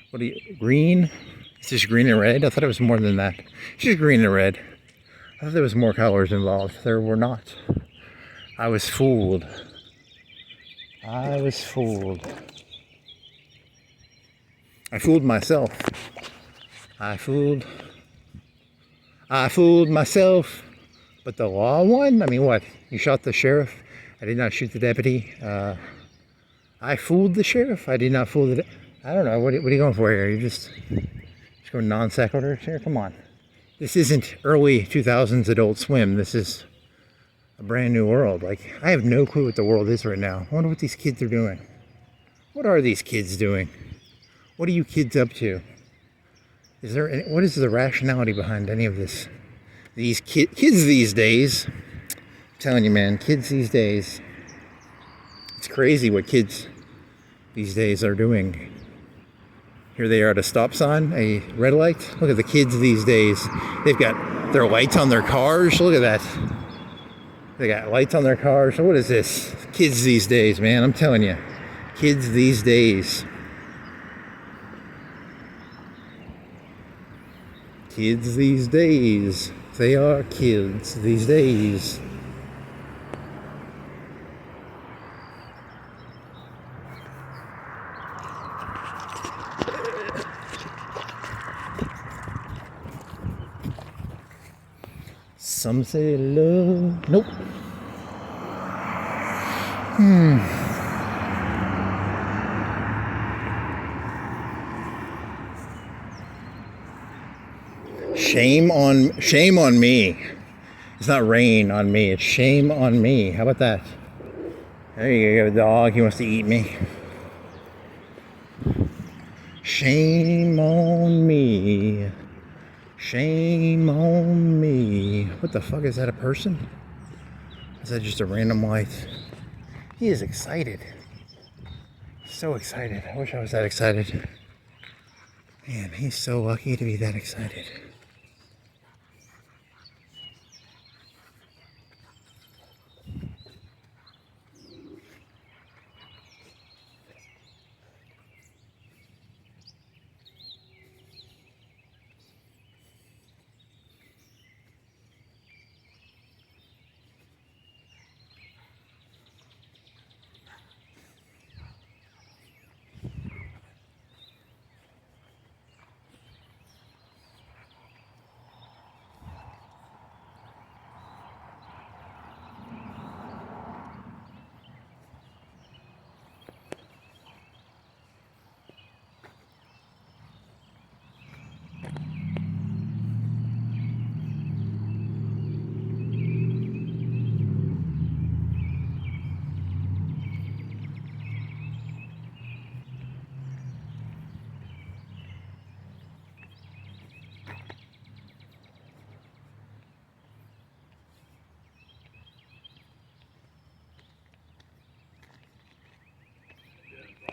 [SPEAKER 1] What do you? Green? It's just green and red. I thought it was more than that. It's just green and red. I thought there was more colors involved. There were not. I was fooled. I was fooled. I fooled myself. I fooled myself. But the law won? I mean, what? You shot the sheriff? I did not shoot the deputy. I fooled the sheriff. I did not fool the I don't know. What are you going for here? You just going non sequiturs here? Come on. This isn't early 2000s Adult Swim. This is a brand new world. Like, I have no clue what the world is right now. I wonder what these kids are doing. What are these kids doing? What are you kids up to? Is there any, what is the rationality behind any of this? These kids these days, I'm telling you, man, kids these days, it's crazy what kids these days are doing. Here they are at a stop sign, a red light. Look at the kids these days. They've got their lights on their cars. Look at that. They got lights on their cars. So what is this? Kids these days, man. I'm telling you. Kids these days. Kids these days. They are kids these days. Some say love. Nope. Shame on me. It's not rain on me. It's shame on me. How about that? There you go, dog. He wants to eat me. Shame on me. Shame on me. What the fuck, is that a person? Is that just a random light? He is excited. So excited. I wish I was that excited. Man, he's so lucky to be that excited.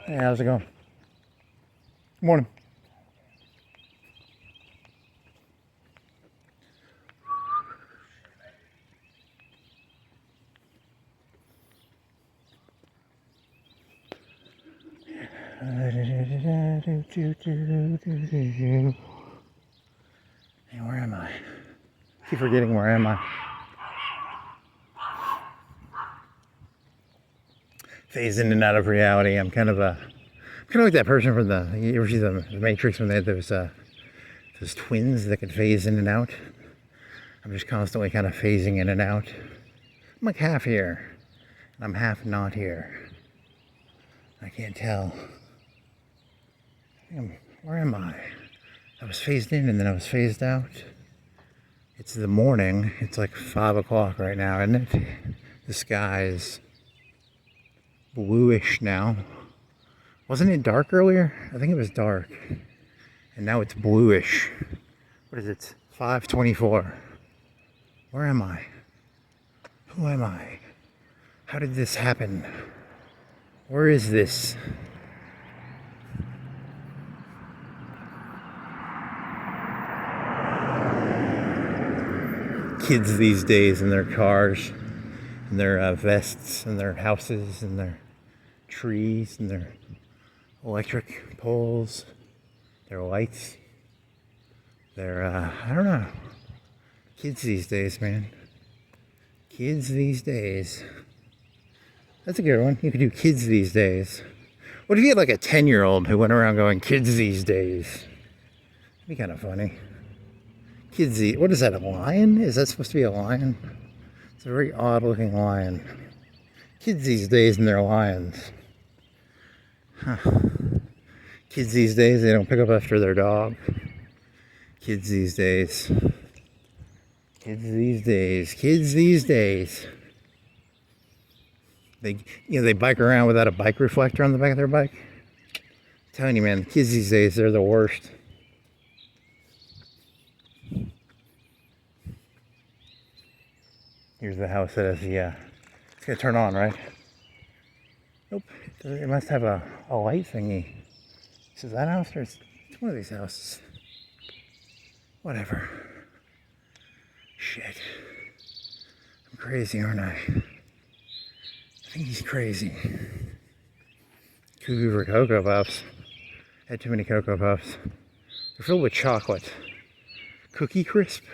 [SPEAKER 1] Hey, how's it going? Morning. Hey, where am I? I keep forgetting where am I. phase in and out of reality. I'm kind of like that person from you ever see the Matrix when they had those twins that could phase in and out? I'm just constantly kind of phasing in and out. I'm like half here, and I'm half not here. I can't tell. Where am I? I was phased in and then I was phased out. It's the morning. It's like 5 o'clock right now, isn't it? The sky is bluish now. Wasn't it dark earlier? I think it was dark. And now it's bluish. What is it? 5:24. Where am I? Who am I? How did this happen? Where is this? Kids these days in their cars, in their vests, in their houses, in their trees, in their electric poles, their lights, their, I don't know. Kids these days, man. Kids these days. That's a good one. You could do kids these days. What if you had like a 10-year-old who went around going, kids these days? That'd be kind of funny. Kids these, what is that, a lion? Is that supposed to be a lion? It's a very odd looking lion. Kids these days and they're lions. Huh. Kids these days, they don't pick up after their dog. Kids these days. Kids these days. Kids these days. They bike around without a bike reflector on the back of their bike. I'm telling you, man, the kids these days, they're the worst. Here's the house that has the, it's gonna turn on, right? Nope, it must have a light thingy. Is that house or it's one of these houses? Whatever. Shit. I'm crazy, aren't I? I think he's crazy. Cuckoo for Cocoa Puffs. Had too many Cocoa Puffs. They're filled with chocolate. Cookie Crisp.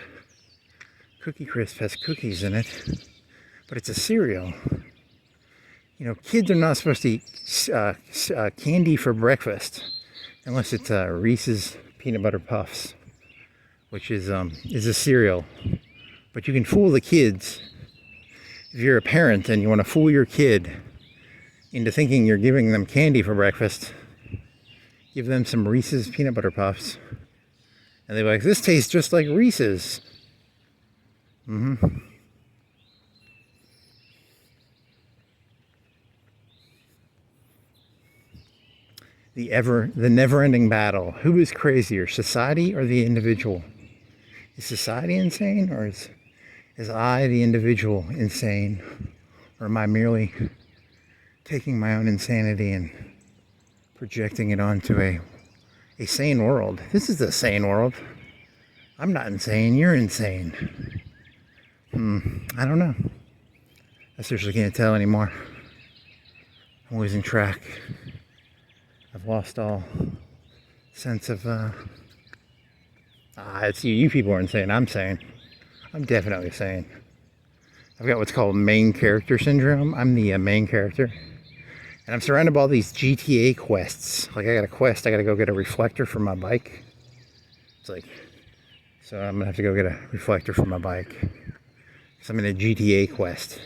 [SPEAKER 1] Cookie Crisp has cookies in it, but it's a cereal. You know, kids are not supposed to eat candy for breakfast unless it's Reese's Peanut Butter Puffs, which is a cereal. But you can fool the kids. If you're a parent and you want to fool your kid into thinking you're giving them candy for breakfast, give them some Reese's Peanut Butter Puffs. And they're like, this tastes just like Reese's. The never-ending battle. Who is crazier, society or the individual? Is society insane, or is I, the individual, insane? Or am I merely taking my own insanity and projecting it onto a sane world? This is a sane world. I'm not insane, you're insane. I don't know. I seriously can't tell anymore. I'm losing track. I've lost all sense of, it's you people are insane. I'm sane. I'm definitely sane. I've got what's called main character syndrome. I'm the main character. And I'm surrounded by all these GTA quests. Like, I got a quest, I gotta go get a reflector for my bike. It's like, so I'm gonna have to go get a reflector for my bike. So I'm in a GTA quest.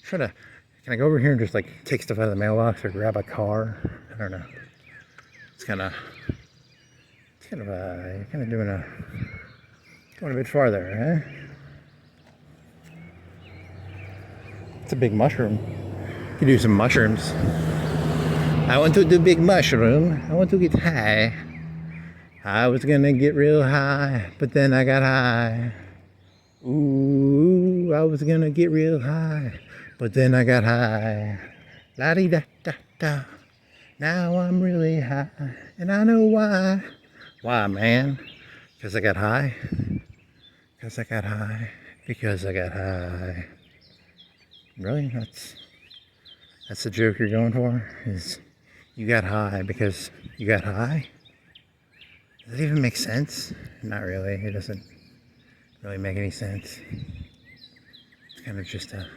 [SPEAKER 1] Can I go over here and just like take stuff out of the mailbox or grab a car? I don't know. It's kind of going a bit farther, eh? It's a big mushroom. You can do some mushrooms. I want to do big mushroom. I want to get high. I was gonna get real high, but then I got high. Ooh, I was gonna get real high, but then I got high. La-dee-da-da-da. Now I'm really high, and I know why. Why, man? Because I got high. Because I got high. Because I got high. Really? That's the joke you're going for? Is you got high because you got high? Does it even make sense? Not really. It doesn't really make any sense. It's kind of just a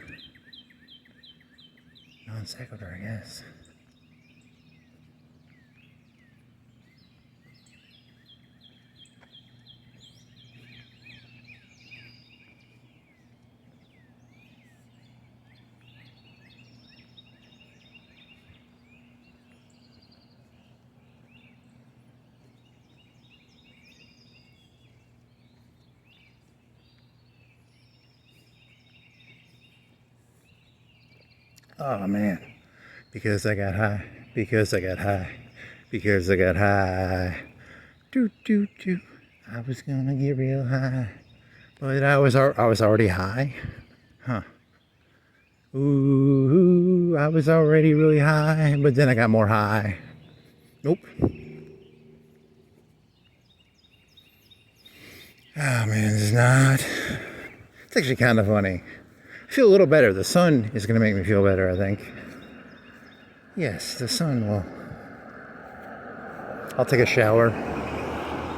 [SPEAKER 1] non sequitur, I guess. Oh man, because I got high, because I got high, because I got high. Do do do. I was gonna get real high, but I was already high, huh? Ooh, I was already really high, but then I got more high. Nope. Oh man, this is not. It's actually kind of funny. I feel a little better. The sun is going to make me feel better, I think. Yes, the sun will. I'll take a shower.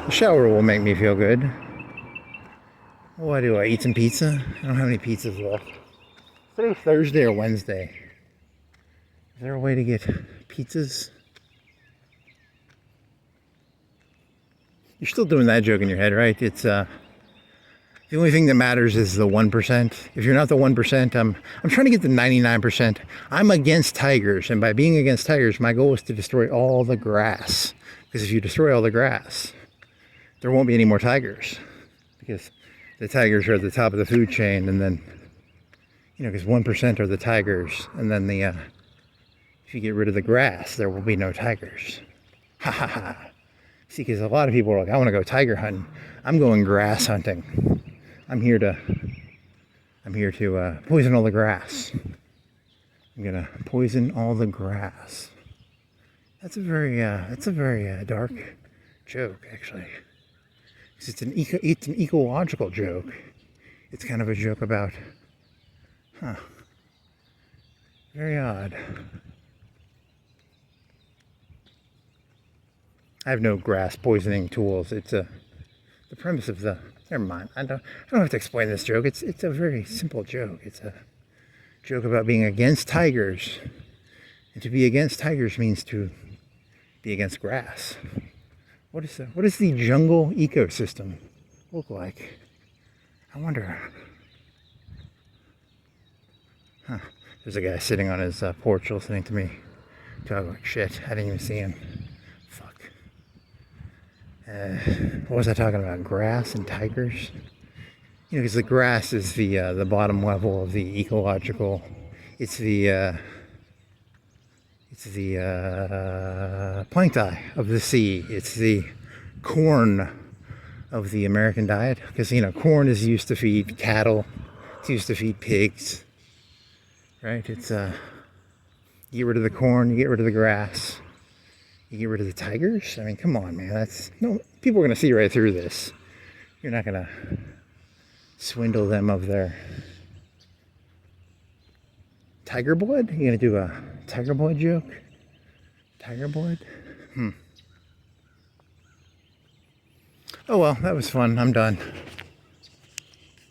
[SPEAKER 1] The shower will make me feel good. What do I eat? Some pizza? I don't have any pizzas left. Today's Thursday or Wednesday. Is there a way to get pizzas? You're still doing that joke in your head, right? It's the only thing that matters is the 1%. If you're not the 1%, I'm trying to get the 99%. I'm against tigers, and by being against tigers, my goal is to destroy all the grass. Because if you destroy all the grass, there won't be any more tigers. Because the tigers are at the top of the food chain, and then, because 1% are the tigers, and then if you get rid of the grass, there will be no tigers. Ha ha ha. See, because a lot of people are like, I want to go tiger hunting. I'm going grass hunting. I'm here to poison all the grass. I'm gonna poison all the grass. That's a very dark joke, actually. 'Cause it's an ecological joke. It's kind of a joke about, very odd. I have no grass poisoning tools. It's the premise of the. Never mind. I don't have to explain this joke. It's a very simple joke. It's a joke about being against tigers, and to be against tigers means to be against grass. What does the jungle ecosystem look like? I wonder. Huh? There's a guy sitting on his porch listening to me talk like shit. I didn't even see him. What was I talking about? Grass and tigers? Because the grass is the bottom level of the ecological. It's the plankton of the sea. It's the corn of the American diet. Because corn is used to feed cattle. It's used to feed pigs. Right? It's you get rid of the corn, you get rid of the grass. You get rid of the tigers? I mean, come on, man. People are going to see right through this. You're not going to swindle them of their tiger blood? You going to do a tiger blood joke? Tiger blood? Oh well, that was fun. I'm done.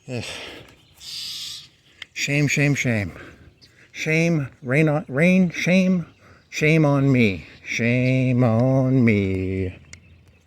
[SPEAKER 1] Ugh. Shame, shame, shame. Shame, shame on me. Shame on me.